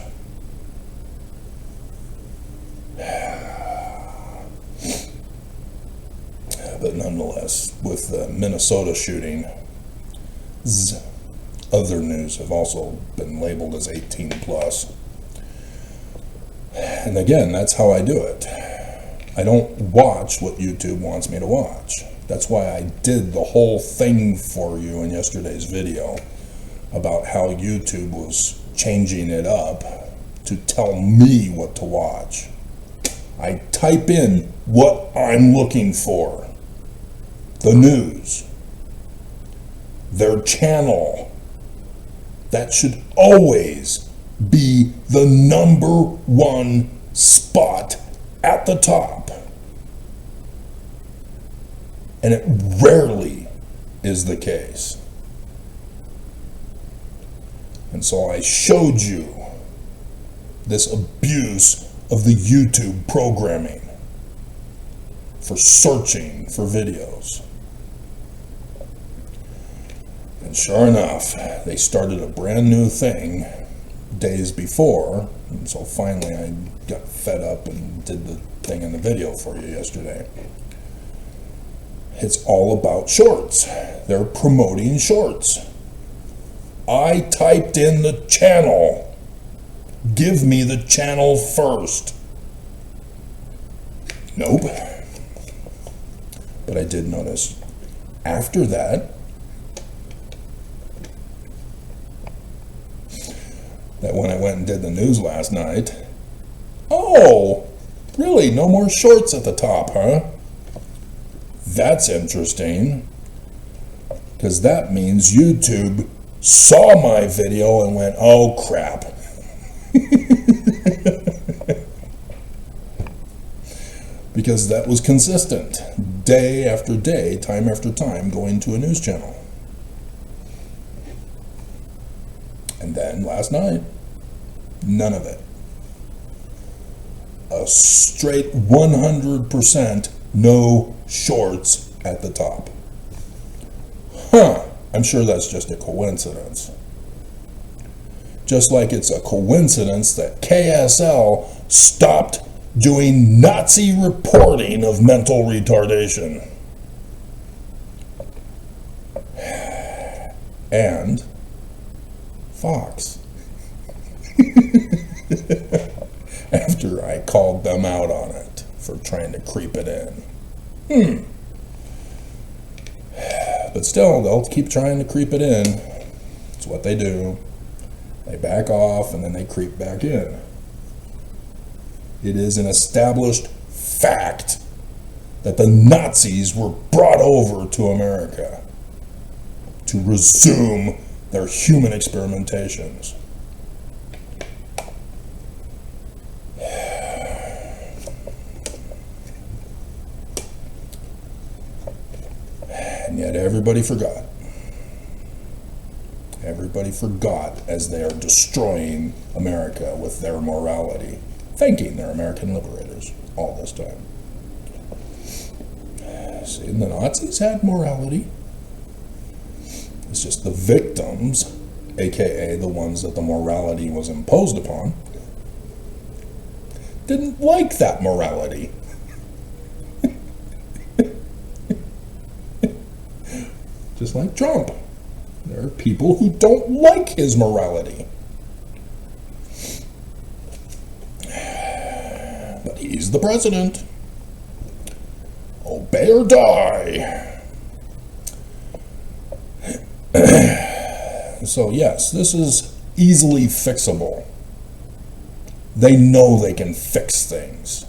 S11: But nonetheless, with the Minnesota shooting, other news have also been labeled as 18 plus. And again, that's how I do it. I don't watch what YouTube wants me to watch. That's why I did the whole thing for you in yesterday's video about how YouTube was changing it up to tell me what to watch. I type in what I'm looking for. The news. Their channel. That should always be the #1 spot at the top. And it rarely is the case. And so I showed you this abuse of the YouTube programming for searching for videos. And sure enough, they started a brand new thing days before, and so finally I got fed up and did the thing in the video for you yesterday. It's all about shorts. They're promoting shorts. I typed in the channel. Give me the channel first. Nope. But I did notice after that, that when I went and did the news last night, oh, really, no more shorts at the top, huh? That's interesting, because that means YouTube saw my video and went, oh crap. Because that was consistent, day after day, time after time, going to a news channel. And then last night, none of it. A straight 100% no shorts at the top. I'm sure that's just a coincidence. Just like it's a coincidence that KSL stopped doing Nazi reporting of mental retardation. And Fox. After I called them out on it for trying to creep it in. But still, they'll keep trying to creep it in. It's what they do. They back off and then they creep back in. It is an established fact that the Nazis were brought over to America to resume their human experimentations. And yet everybody forgot. Everybody forgot as they are destroying America with their morality, thanking their American liberators all this time. See, the Nazis had morality. It's just the victims, aka the ones that the morality was imposed upon, didn't like that morality. Just like Trump. There are people who don't like his morality. But he's the president. Obey or die. So yes, this is easily fixable. They know they can fix things.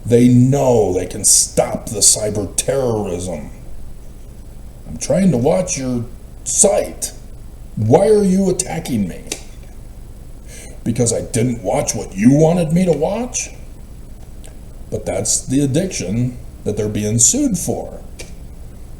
S11: They know they can stop the cyber terrorism. I'm trying to watch your site. Why are you attacking me? Because I didn't watch what you wanted me to watch? But that's the addiction that they're being sued for.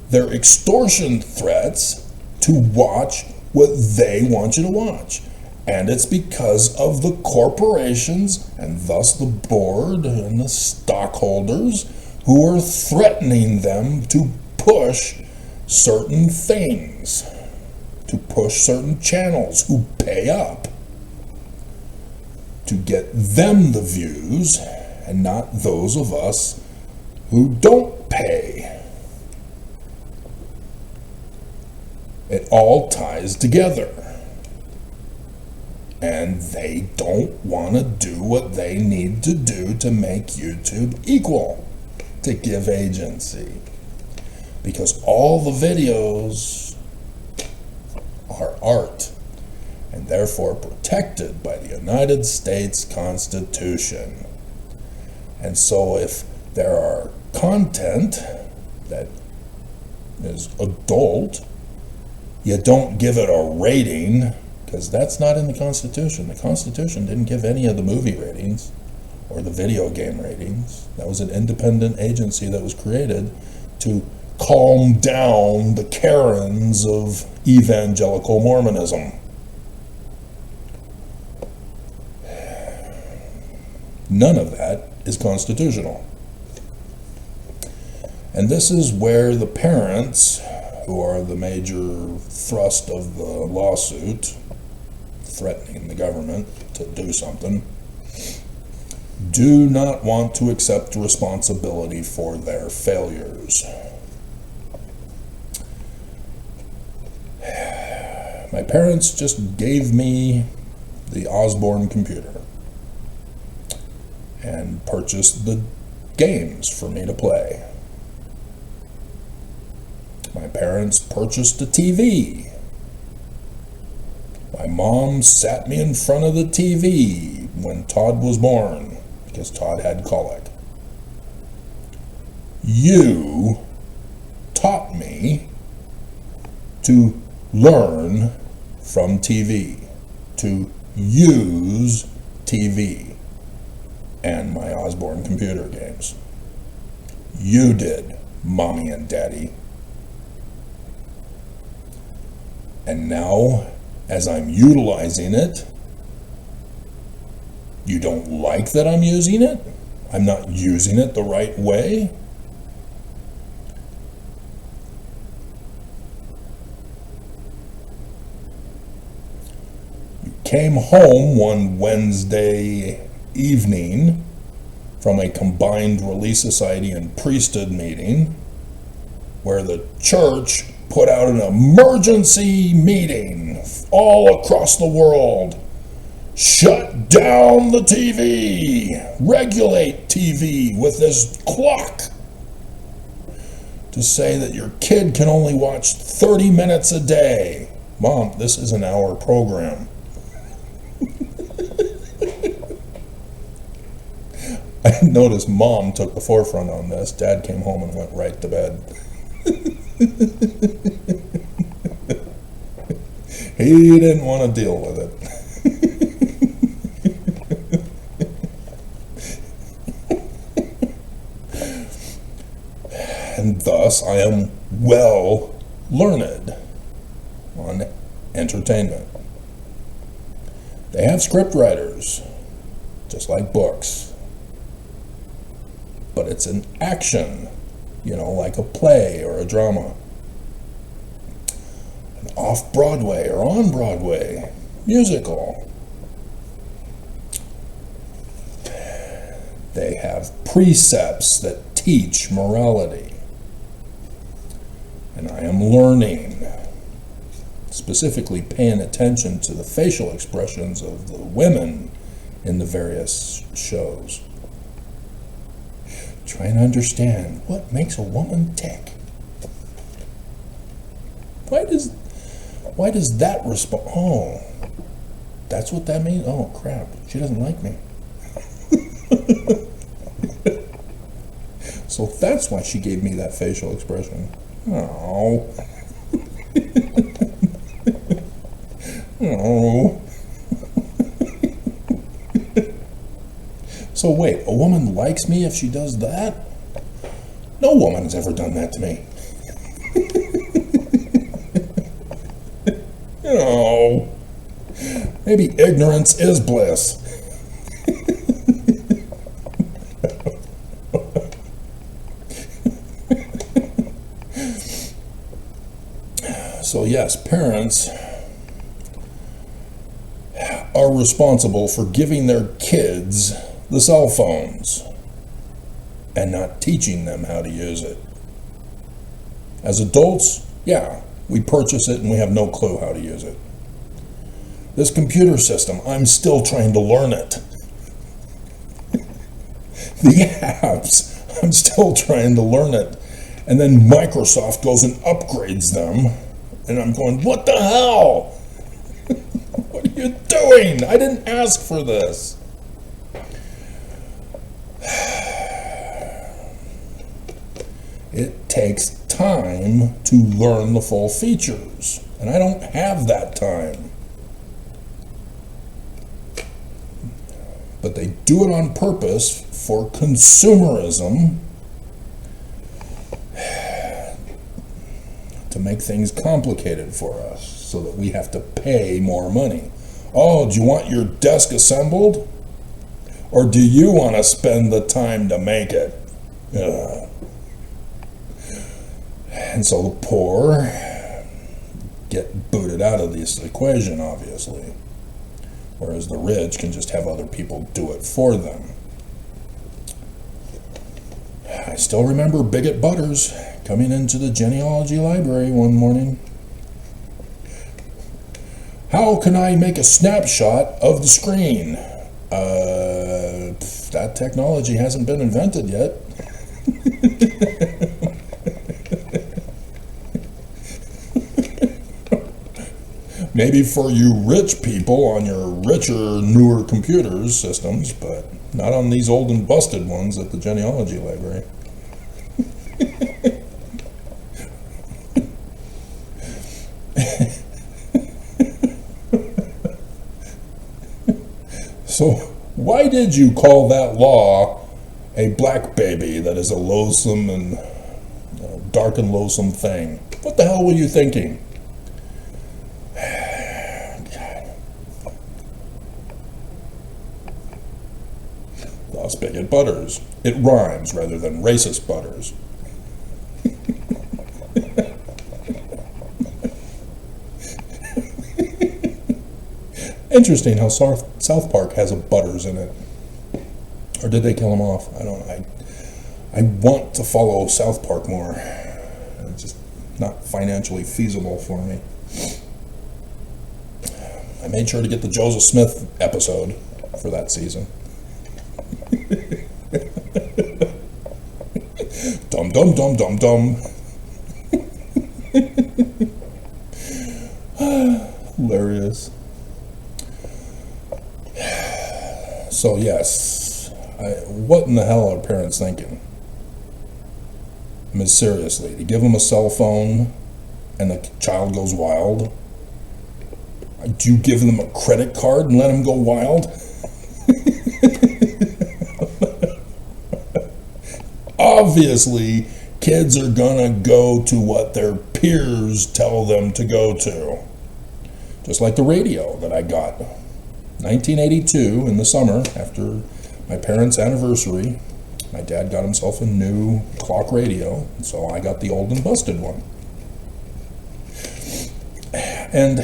S11: They're extortion threats to watch what they want you to watch. And it's because of the corporations and thus the board and the stockholders who are threatening them to push certain things, to push certain channels who pay up to get them the views and not those of us who don't pay. It all ties together. And they don't want to do what they need to do to make YouTube equal, to give agency. Because all the videos are art and therefore protected by the United States Constitution. And so if there are content that is adult, you don't give it a rating, because that's not in the Constitution. The Constitution didn't give any of the movie ratings or the video game ratings. That was an independent agency that was created to calm down the Karens of evangelical Mormonism. None of that is constitutional. And this is where the parents, who are the major thrust of the lawsuit, threatening the government to do something, do not want to accept responsibility for their failures. My parents just gave me the Osborne computer and purchased the games for me to play. My parents purchased a TV. My mom sat me in front of the TV when Todd was born, because Todd had colic. You taught me to learn from TV, to use TV and my Osborne computer games. You did, Mommy and Daddy. And now as I'm utilizing it. You don't like that I'm using it? I'm not using it the right way? You came home one Wednesday evening from a combined Relief Society and priesthood meeting where the church put out an emergency meeting all across the world. Shut down the TV. Regulate TV with this clock to say that your kid can only watch 30 minutes a day. Mom, this is an hour program. I noticed Mom took the forefront on this. Dad came home and went right to bed. He didn't want to deal with it. And thus I am well learned on entertainment. They have script writers, just like books. But it's an action, like a play or a drama. An off-Broadway or on-Broadway musical. They have precepts that teach morality. And I am learning, specifically paying attention to the facial expressions of the women in the various shows. Trying to understand what makes a woman tick. Why does that respond? Oh, that's what that means? Oh, crap. She doesn't like me. So that's why she gave me that facial expression. Oh. Oh. So wait, a woman likes me if she does that? No woman has ever done that to me. Maybe ignorance is bliss. So yes, parents are responsible for giving their kids the cell phones and not teaching them how to use it. As adults, yeah, we purchase it and we have no clue how to use it. This computer system, I'm still trying to learn it. The apps, I'm still trying to learn it. And then Microsoft goes and upgrades them. And I'm going, what the hell? What are you doing? I didn't ask for this. It takes time to learn the full features. And I don't have that time. But they do it on purpose for consumerism, to make things complicated for us so that we have to pay more money. Oh, do you want your desk assembled? Or do you want to spend the time to make it? And so the poor get booted out of this equation, obviously. Whereas the rich can just have other people do it for them. I still remember Bigot Butters coming into the genealogy library one morning. How can I make a snapshot of the screen? That technology hasn't been invented yet. Maybe for you rich people on your richer, newer computers systems, but not on these old and busted ones at the genealogy library. So why did you call that law a black baby that is a loathsome and dark and loathsome thing? What the hell were you thinking? Spigot Butters. It rhymes rather than racist butters. Interesting how South Park has a Butters in it. Or did they kill him off? I don't know. I want to follow South Park more. It's just not financially feasible for me. I made sure to get the Joseph Smith episode for that season. Dum dum dum dum dum. Hilarious. So yes, what in the hell are parents thinking? I mean, seriously, to give them a cell phone and the child goes wild? Do you give them a credit card and let them go wild? Obviously, kids are gonna go to what their peers tell them to go to. Just like the radio that I got. 1982, in the summer, after my parents' anniversary, my dad got himself a new clock radio, so I got the old and busted one. And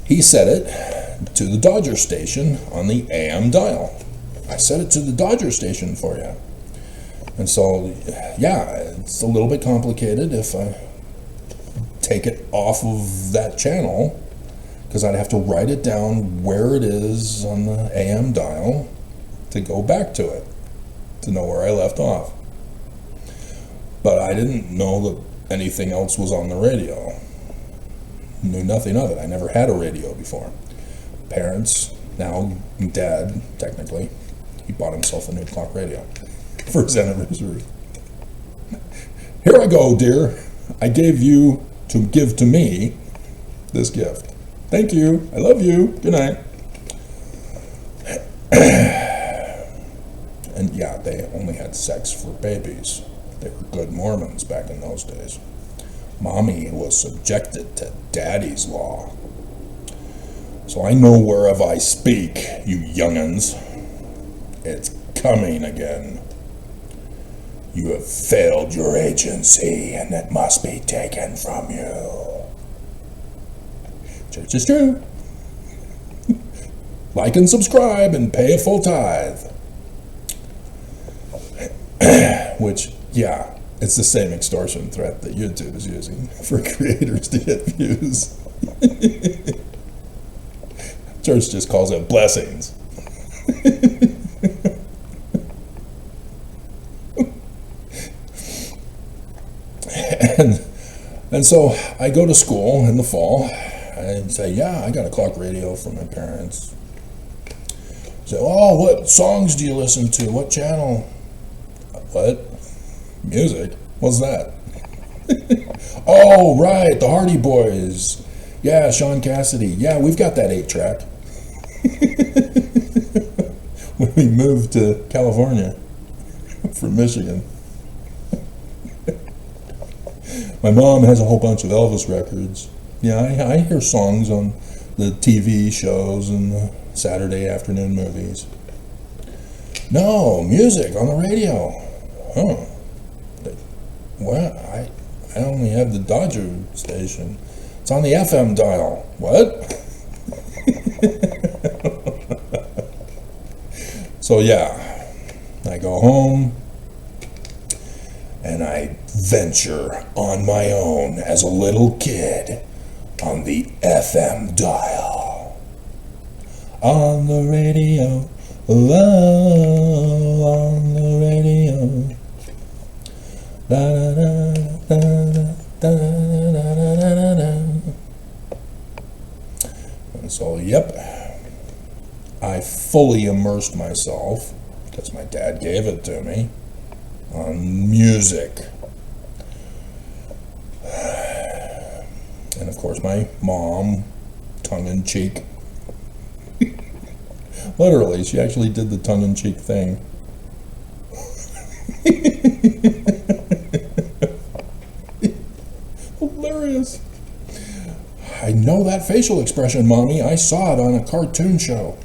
S11: he set it to the Dodger station on the AM dial. I set it to the Dodger station for you. And so, yeah, it's a little bit complicated if I take it off of that channel, because I'd have to write it down where it is on the AM dial to go back to it, to know where I left off. But I didn't know that anything else was on the radio. Knew nothing of it. I never had a radio before. Parents, now Dad, technically, he bought himself a new clock radio for his anniversary. Here I go, dear. I gave you to give to me this gift. Thank you. I love you. Good night. And yeah, they only had sex for babies. They were good Mormons back in those days. Mommy was subjected to Daddy's law. So I know whereof I speak, you young'uns. It's coming again. You have failed your agency, and it must be taken from you. Church is true. Like and subscribe and pay a full tithe. Which, yeah, it's the same extortion threat that YouTube is using for creators to get views. Church just calls it blessings. And so I go to school in the fall and say, yeah, I got a clock radio from my parents. Say, oh, what songs do you listen to? What channel? What? Music? What's that? Oh, right, the Hardy Boys. Yeah, Sean Cassidy. Yeah, we've got that 8-track. When we moved to California from Michigan. My mom has a whole bunch of Elvis records. Yeah, I hear songs on the TV shows and the Saturday afternoon movies. No, music on the radio. Huh. Well, I only have the Dodger station. It's on the FM dial. What? So yeah, I go home and I venture on my own as a little kid on the FM dial. On the radio, oh, on the radio. Da, da, da, da, da, da, da, da. And so, yep, I fully immersed myself, because my dad gave it to me, on music. And of course my mom, tongue-in-cheek, literally, she actually did the tongue-in-cheek thing. Hilarious. I know that facial expression, Mommy. I saw it on a cartoon show.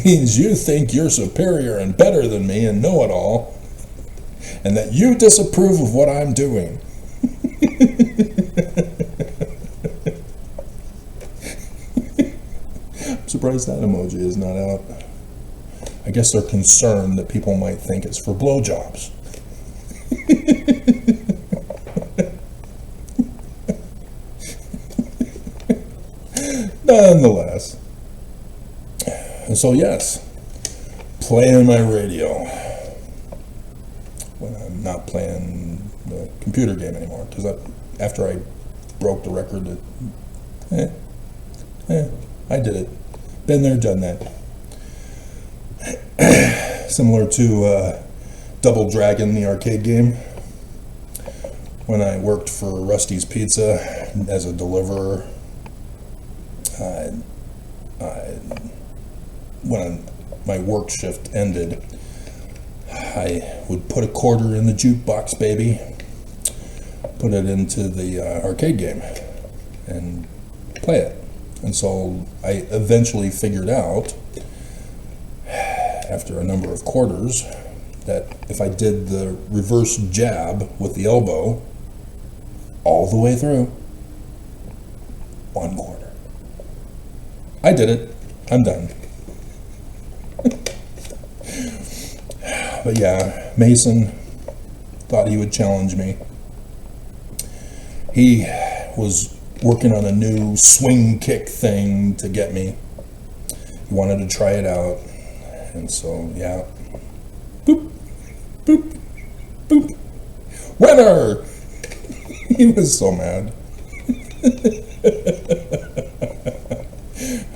S11: means you think you're superior and better than me and know it all, and that you disapprove of what I'm doing. I'm surprised that emoji is not out. I guess they're concerned that people might think it's for blowjobs. Nonetheless. And so yes, playing my radio when I'm not playing the computer game anymore, because after I broke the record, I did it. Been there, done that. Similar to Double Dragon, the arcade game. When I worked for Rusty's Pizza as a deliverer, when my work shift ended, I would put a quarter in the jukebox, baby, put it into the arcade game, and play it. And so I eventually figured out, after a number of quarters, that if I did the reverse jab with the elbow all the way through, 1 quarter. I did it. I'm done. But yeah, Mason thought he would challenge me. He was working on a new swing kick thing to get me. He wanted to try it out. And so, yeah. Boop, boop, boop. Winner! He was so mad.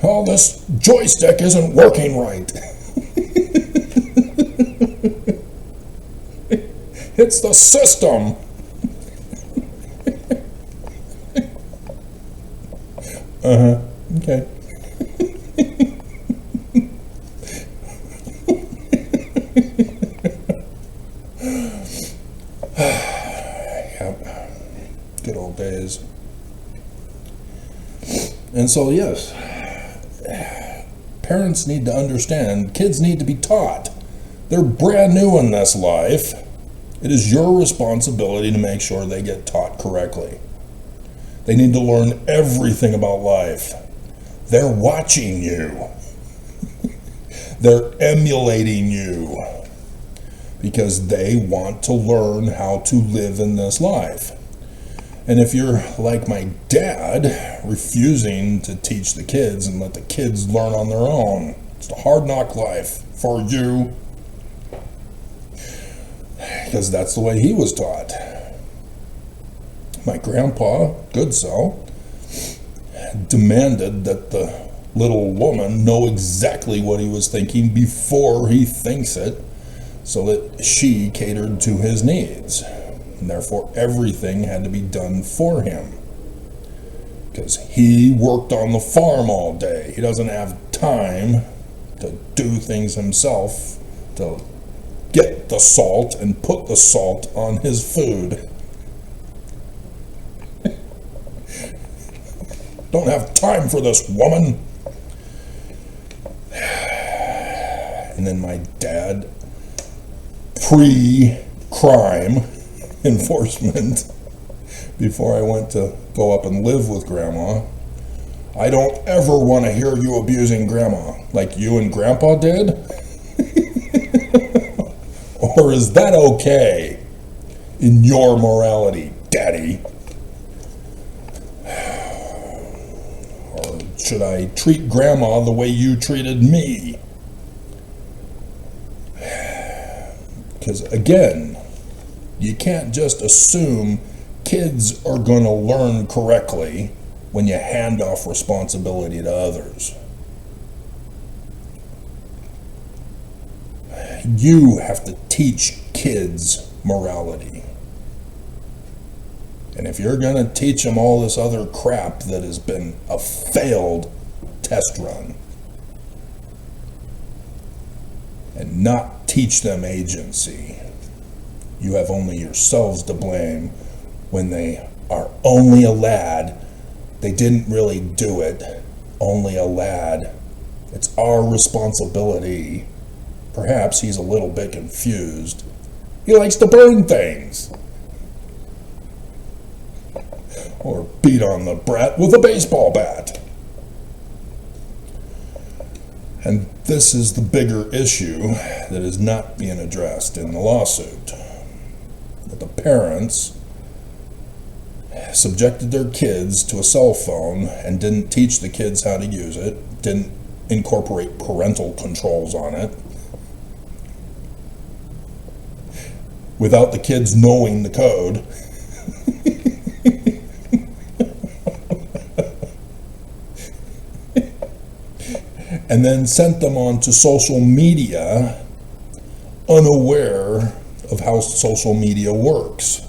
S11: Oh, this joystick isn't working right. It's the system. Okay. Yep. Good old days. And so, yes, parents need to understand, kids need to be taught. They're brand new in this life. It is your responsibility to make sure they get taught correctly. They need to learn everything about life. They're watching you. They're emulating you because they want to learn how to live in this life. And if you're like my dad, refusing to teach the kids and let the kids learn on their own, it's a hard knock life for you. Because that's the way he was taught. My grandpa, good soul, demanded that the little woman know exactly what he was thinking before he thinks it, so that she catered to his needs. And therefore, everything had to be done for him. Because he worked on the farm all day. He doesn't have time to do things himself, to get the salt and put the salt on his food. Don't have time for this woman. And then my dad, pre-crime enforcement, before I went to go up and live with Grandma, I don't ever want to hear you abusing Grandma like you and Grandpa did. Or is that okay in your morality, Daddy? Or should I treat Grandma the way you treated me? Because again, you can't just assume kids are going to learn correctly when you hand off responsibility to others. You have to teach kids morality. And if you're going to teach them all this other crap that has been a failed test run, and not teach them agency, you have only yourselves to blame when they are only a lad. They didn't really do it. Only a lad. It's our responsibility. Perhaps he's a little bit confused. He likes to burn things. Or beat on the brat with a baseball bat. And this is the bigger issue that is not being addressed in the lawsuit. That the parents subjected their kids to a cell phone and didn't teach the kids how to use it, didn't incorporate parental controls on it, without the kids knowing the code. And then sent them onto social media unaware of how social media works,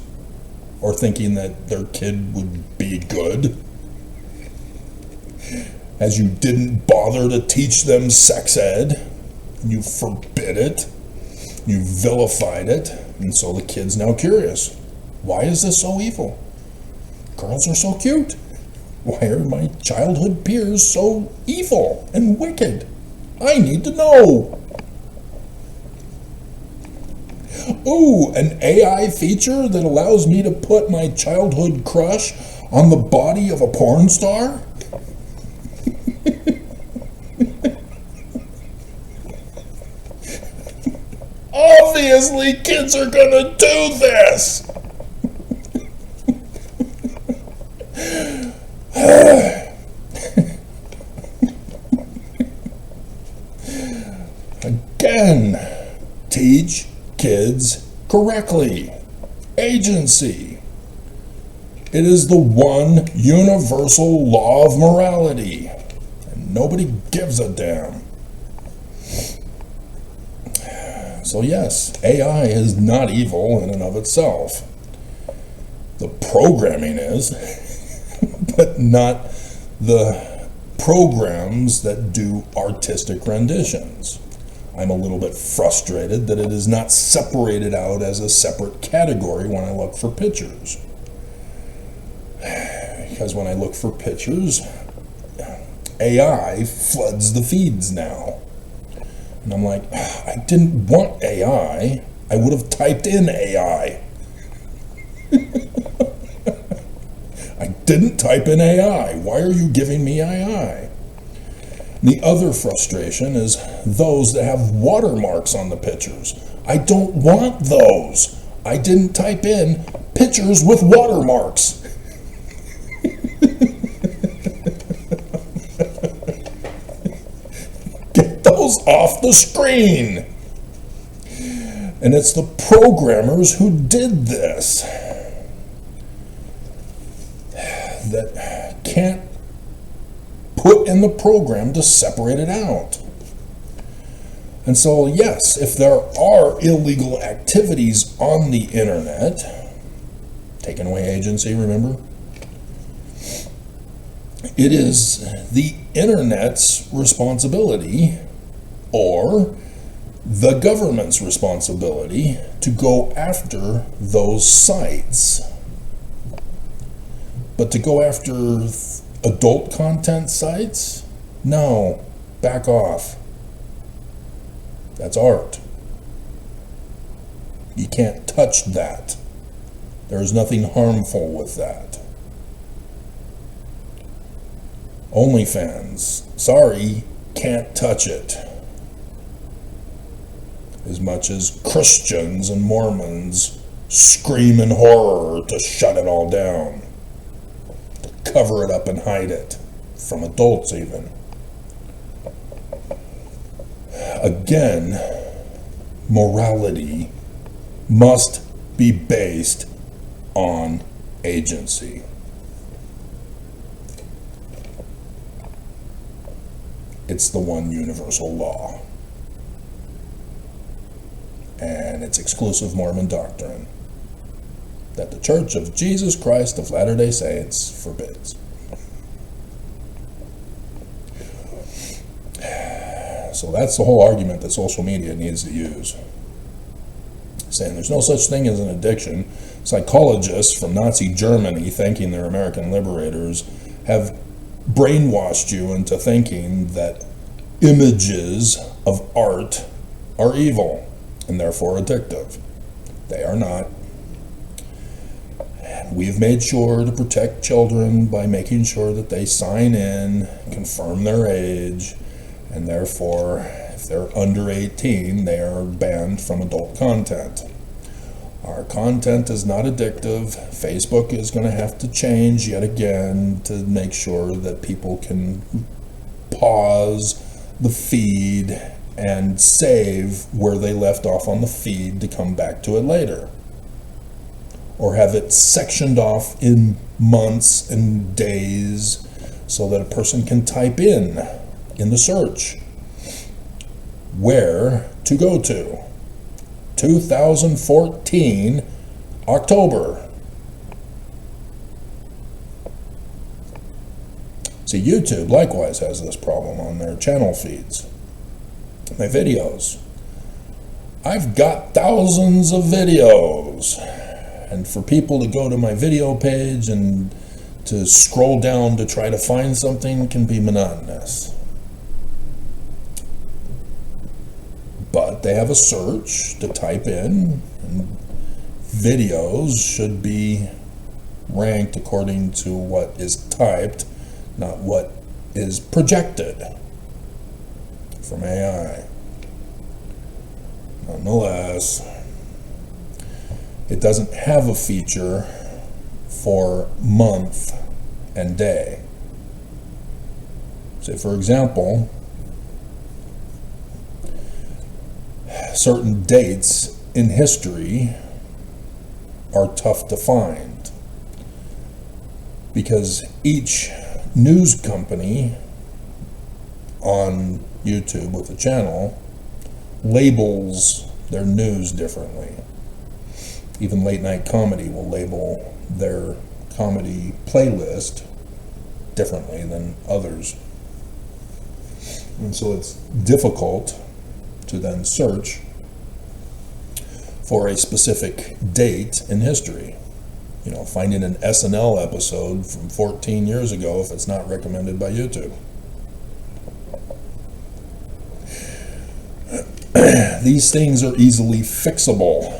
S11: or thinking that their kid would be good, as you didn't bother to teach them sex ed. You forbid it, you vilified it, and so the kid's now curious. Why is this so evil? Girls are so cute. Why are my childhood peers so evil and wicked? I need to know. Ooh, an AI feature that allows me to put my childhood crush on the body of a porn star? Obviously, kids are gonna do this. Again, teach kids correctly. Agency. It is the one universal law of morality, and nobody gives a damn. So yes, AI is not evil in and of itself. The programming is, but not the programs that do artistic renditions. I'm a little bit frustrated that it is not separated out as a separate category when I look for pictures. Because when I look for pictures, AI floods the feeds now. And I'm like, I didn't want AI. I would have typed in AI. I didn't type in AI. Why are you giving me AI? The other frustration is those that have watermarks on the pictures. I don't want those. I didn't type in pictures with watermarks. Get those off the screen. And it's the programmers who did this that can't put in the program to separate it out. And so, yes, if there are illegal activities on the internet, taking away agency, remember? It is the internet's responsibility, or the government's responsibility, to go after those sites. But to go after adult content sites? No, back off. That's art. You can't touch that. There is nothing harmful with that. OnlyFans, sorry, can't touch it. As much as Christians and Mormons scream in horror to shut it all down, to cover it up and hide it, from adults even. Again, morality must be based on agency. It's the one universal law. And it's exclusive Mormon doctrine that the Church of Jesus Christ of Latter-day Saints forbids. So that's the whole argument that social media needs to use. Saying there's no such thing as an addiction. Psychologists from Nazi Germany, thanking their American liberators, have brainwashed you into thinking that images of art are evil and therefore addictive. They are not. We've made sure to protect children by making sure that they sign in, confirm their age, and therefore, if they're under 18, they are banned from adult content. Our content is not addictive. Facebook is going to have to change yet again to make sure that people can pause the feed and save where they left off on the feed to come back to it later. Or have it sectioned off in months and days so that a person can type in the search where to go to. 2014, October. See, YouTube likewise has this problem on their channel feeds. My videos. I've got thousands of videos. And for people to go to my video page and to scroll down to try to find something can be monotonous. But they have a search to type in, and videos should be ranked according to what is typed, not what is projected from AI. Nonetheless, it doesn't have a feature for month and day. Say, for example, certain dates in history are tough to find because each news company on YouTube with a channel labels their news differently. Even late night comedy will label their comedy playlist differently than others. And so it's difficult to then search for a specific date in history. You know, finding an SNL episode from 14 years ago if it's not recommended by YouTube. These things are easily fixable.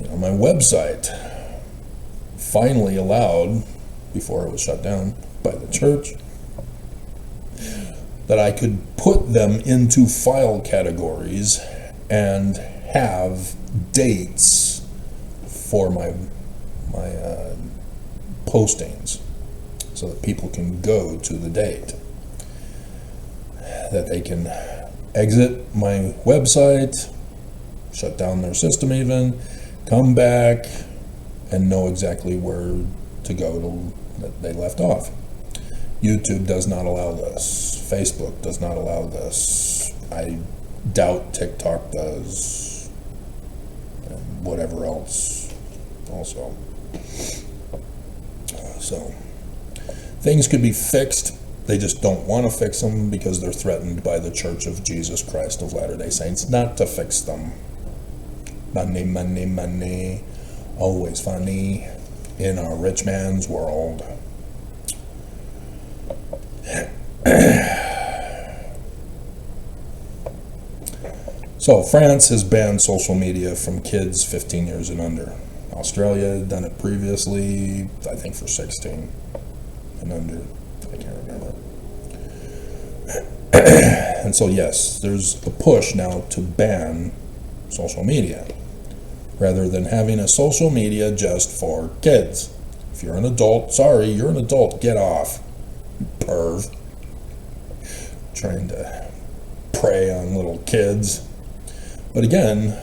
S11: You know, my website finally allowed, before it was shut down by the church, that I could put them into file categories and have dates for my postings so that people can go to the date, that they can exit my website, shut down their system even, come back and know exactly where to go to that they left off. YouTube does not allow this. Facebook does not allow this. I doubt TikTok does. And whatever else also. So things could be fixed. They just don't want to fix them because they're threatened by the Church of Jesus Christ of Latter-day Saints not to fix them. Money, money, money. Always funny in our rich man's world. So France has banned social media from kids 15 years and under. Australia had done it previously, I think for 16 and under. I can't remember. And so yes, there's a push now to ban social media rather than having a social media just for kids. If you're an adult, sorry, you're an adult, get off, you perv. Trying to prey on little kids. But again,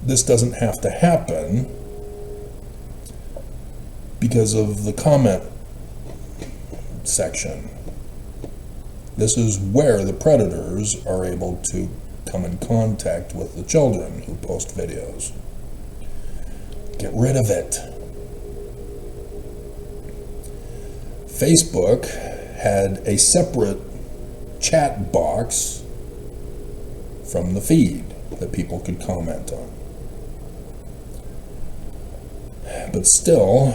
S11: this doesn't have to happen because of the comment section. This is where the predators are able to come in contact with the children who post videos. Get rid of it. Facebook had a separate chat box from the feed that people could comment on. But still,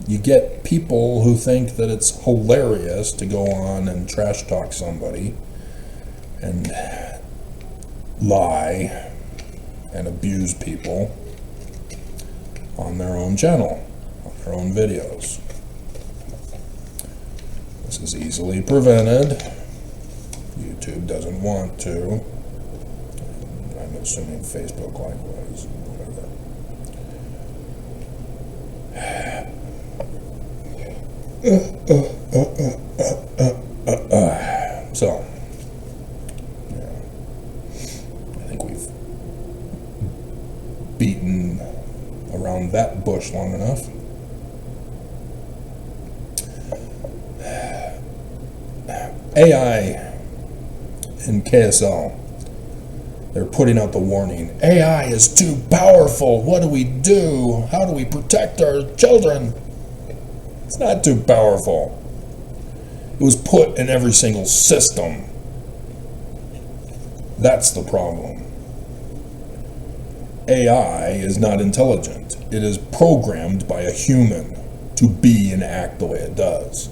S11: You get people who think that it's hilarious to go on and trash talk somebody and lie and abuse people on their own channel, on their own videos. This is easily prevented. YouTube doesn't want to. I'm assuming Facebook likewise, whatever. So, yeah, I think we've beaten around that bush long enough. AI and KSL, they're putting out the warning. AI is too powerful. What do we do? How do we protect our children? It's not too powerful. It was put in every single system. That's the problem. AI is not intelligent. It is programmed by a human to be and act the way it does.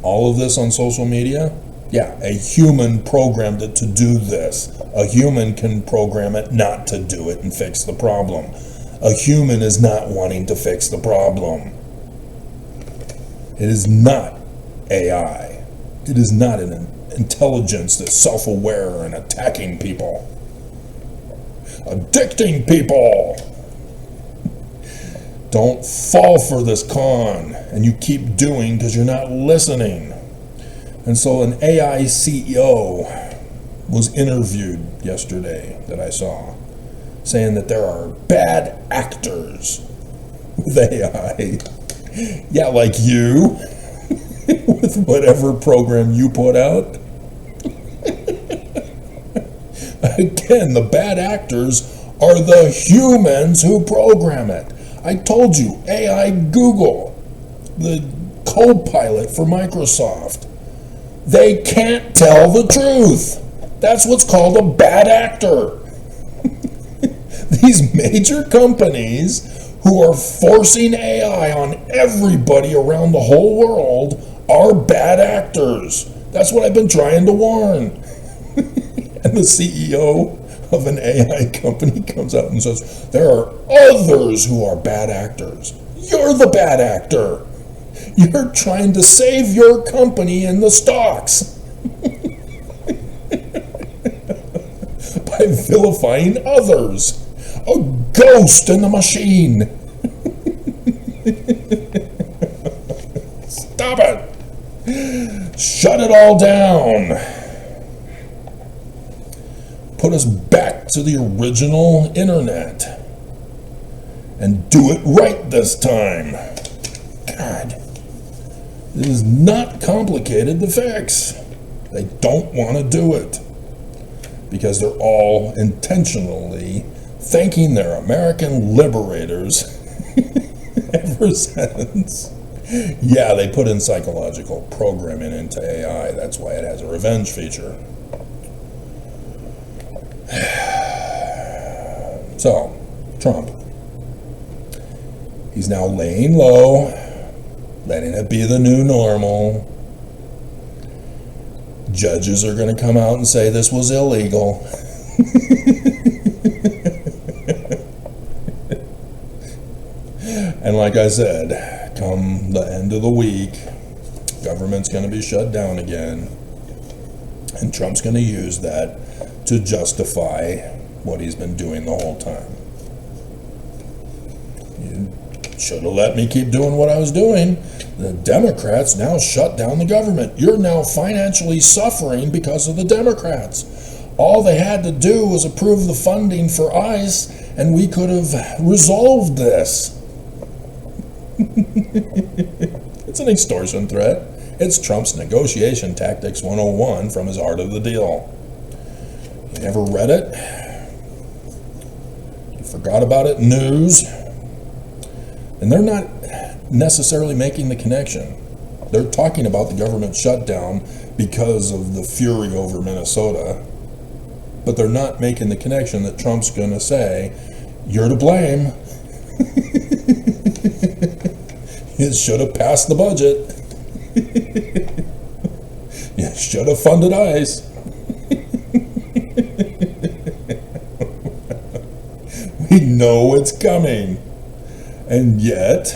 S11: All of this on social media, yeah, a human programmed it to do this. A human can program it not to do it and fix the problem. A human is not wanting to fix the problem. It is not AI. It is not an intelligence that's self-aware and attacking people. Addicting people. Don't fall for this con, and you keep doing because you're not listening. And so an AI CEO was interviewed yesterday that I saw, saying that there are bad actors with AI. Yeah, like you, with whatever program you put out. Again, the bad actors are the humans who program it. I told you, AI Google, the co-pilot for Microsoft, they can't tell the truth. That's what's called a bad actor. These major companies who are forcing AI on everybody around the whole world are bad actors. That's what I've been trying to warn. And the CEO of an AI company comes out and says, there are others who are bad actors. You're the bad actor. You're trying to save your company in the stocks by vilifying others. A ghost in the machine. Stop it. Shut it all down. Put us back to the original internet. And do it right this time. God. It is not complicated to fix. They don't want to do it. Because they're all intentionally thanking their American liberators ever since. Yeah, they put in psychological programming into AI. That's why it has a revenge feature. So, Trump. He's now laying low, letting it be the new normal. Judges are going to come out and say this was illegal. And like I said, come the end of the week, government's going to be shut down again. And Trump's going to use that to justify what he's been doing the whole time. You should have let me keep doing what I was doing. The Democrats now shut down the government. You're now financially suffering because of the Democrats. All they had to do was approve the funding for ICE, and we could have resolved this. It's an extortion threat. It's Trump's negotiation tactics 101 from his Art of the Deal. You never read it? You forgot about it? News? And they're not necessarily making the connection. They're talking about the government shutdown because of the fury over Minnesota, but they're not making the connection that Trump's going to say, you're to blame. You should have passed the budget. You should have funded ICE. We know it's coming. And yet,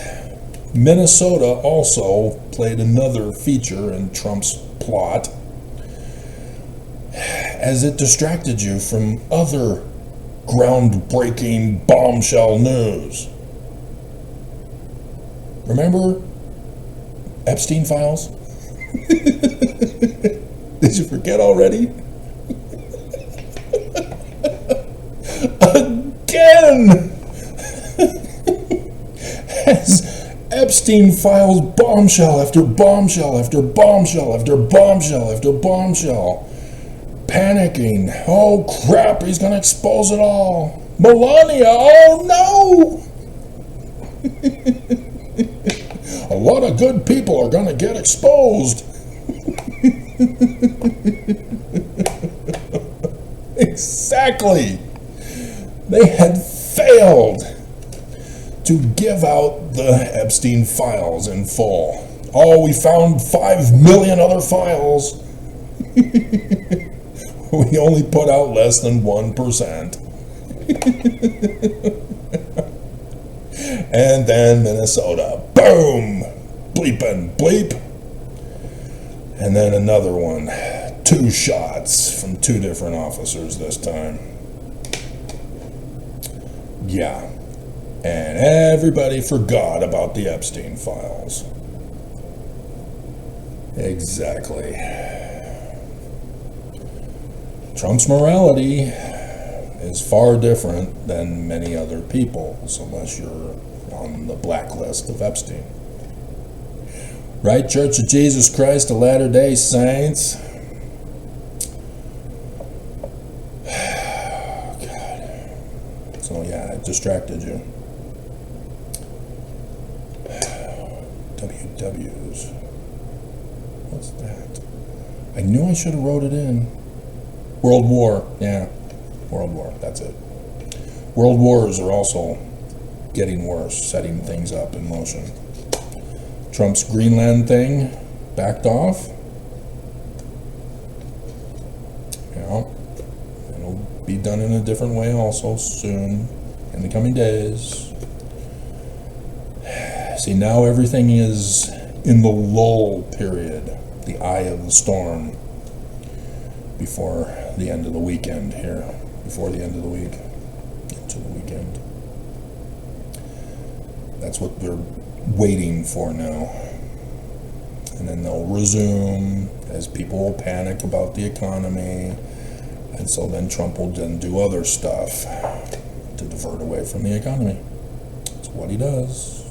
S11: Minnesota also played another feature in Trump's plot as it distracted you from other groundbreaking bombshell news. Remember Epstein files? Did you forget already? Again! As Epstein files bombshell after bombshell after bombshell after bombshell after bombshell. Panicking. Oh crap, he's gonna expose it all. Melania, oh no! A lot of good people are gonna get exposed. Exactly. They had failed to give out the Epstein files in full. Oh, we found 5 million other files. We only put out less than 1%. And then Minnesota, boom, bleep and bleep. And then another one, 2 shots from 2 different officers this time. Yeah, and everybody forgot about the Epstein files. Exactly. Trump's morality is far different than many other people's, unless you're on the blacklist of Epstein. Right, Church of Jesus Christ of Latter-day Saints? God. So yeah, it distracted you. WWs. What's that? I knew I should have wrote it in. World War, yeah. World War, that's it. World wars are also getting worse, setting things up in motion. Trump's Greenland thing backed off. Yeah, it'll be done in a different way also soon, in the coming days. See, now everything is in the lull period, the eye of the storm, before the end of the weekend here, before the end of the week, into the weekend. That's what they're waiting for now. And then they'll resume as people will panic about the economy. And so then Trump will then do other stuff to divert away from the economy. That's what he does.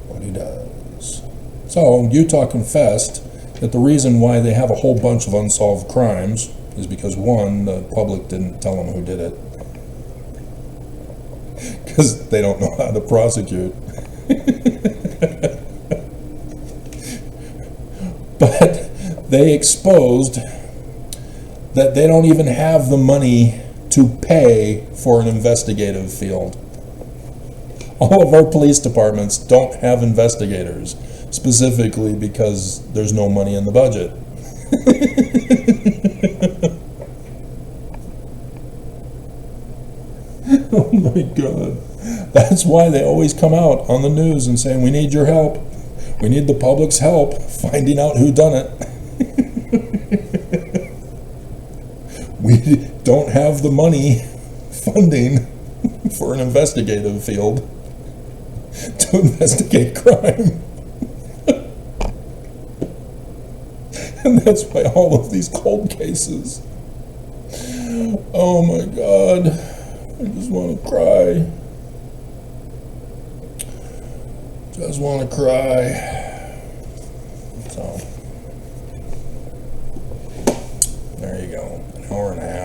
S11: What he does. So Utah confessed that the reason why they have a whole bunch of unsolved crimes is because, one, the public didn't tell them who did it. Because they don't know how to prosecute. But they exposed that they don't even have the money to pay for an investigative field. All of our police departments don't have investigators, specifically because there's no money in the budget. Oh my God. That's why they always come out on the news and saying, we need your help. We need the public's help finding out who done it. We don't have the money funding for an investigative field to investigate crime. And that's why all of these cold cases. Oh my God. I just want to cry. Just want to cry. So, there you go. An hour and a half.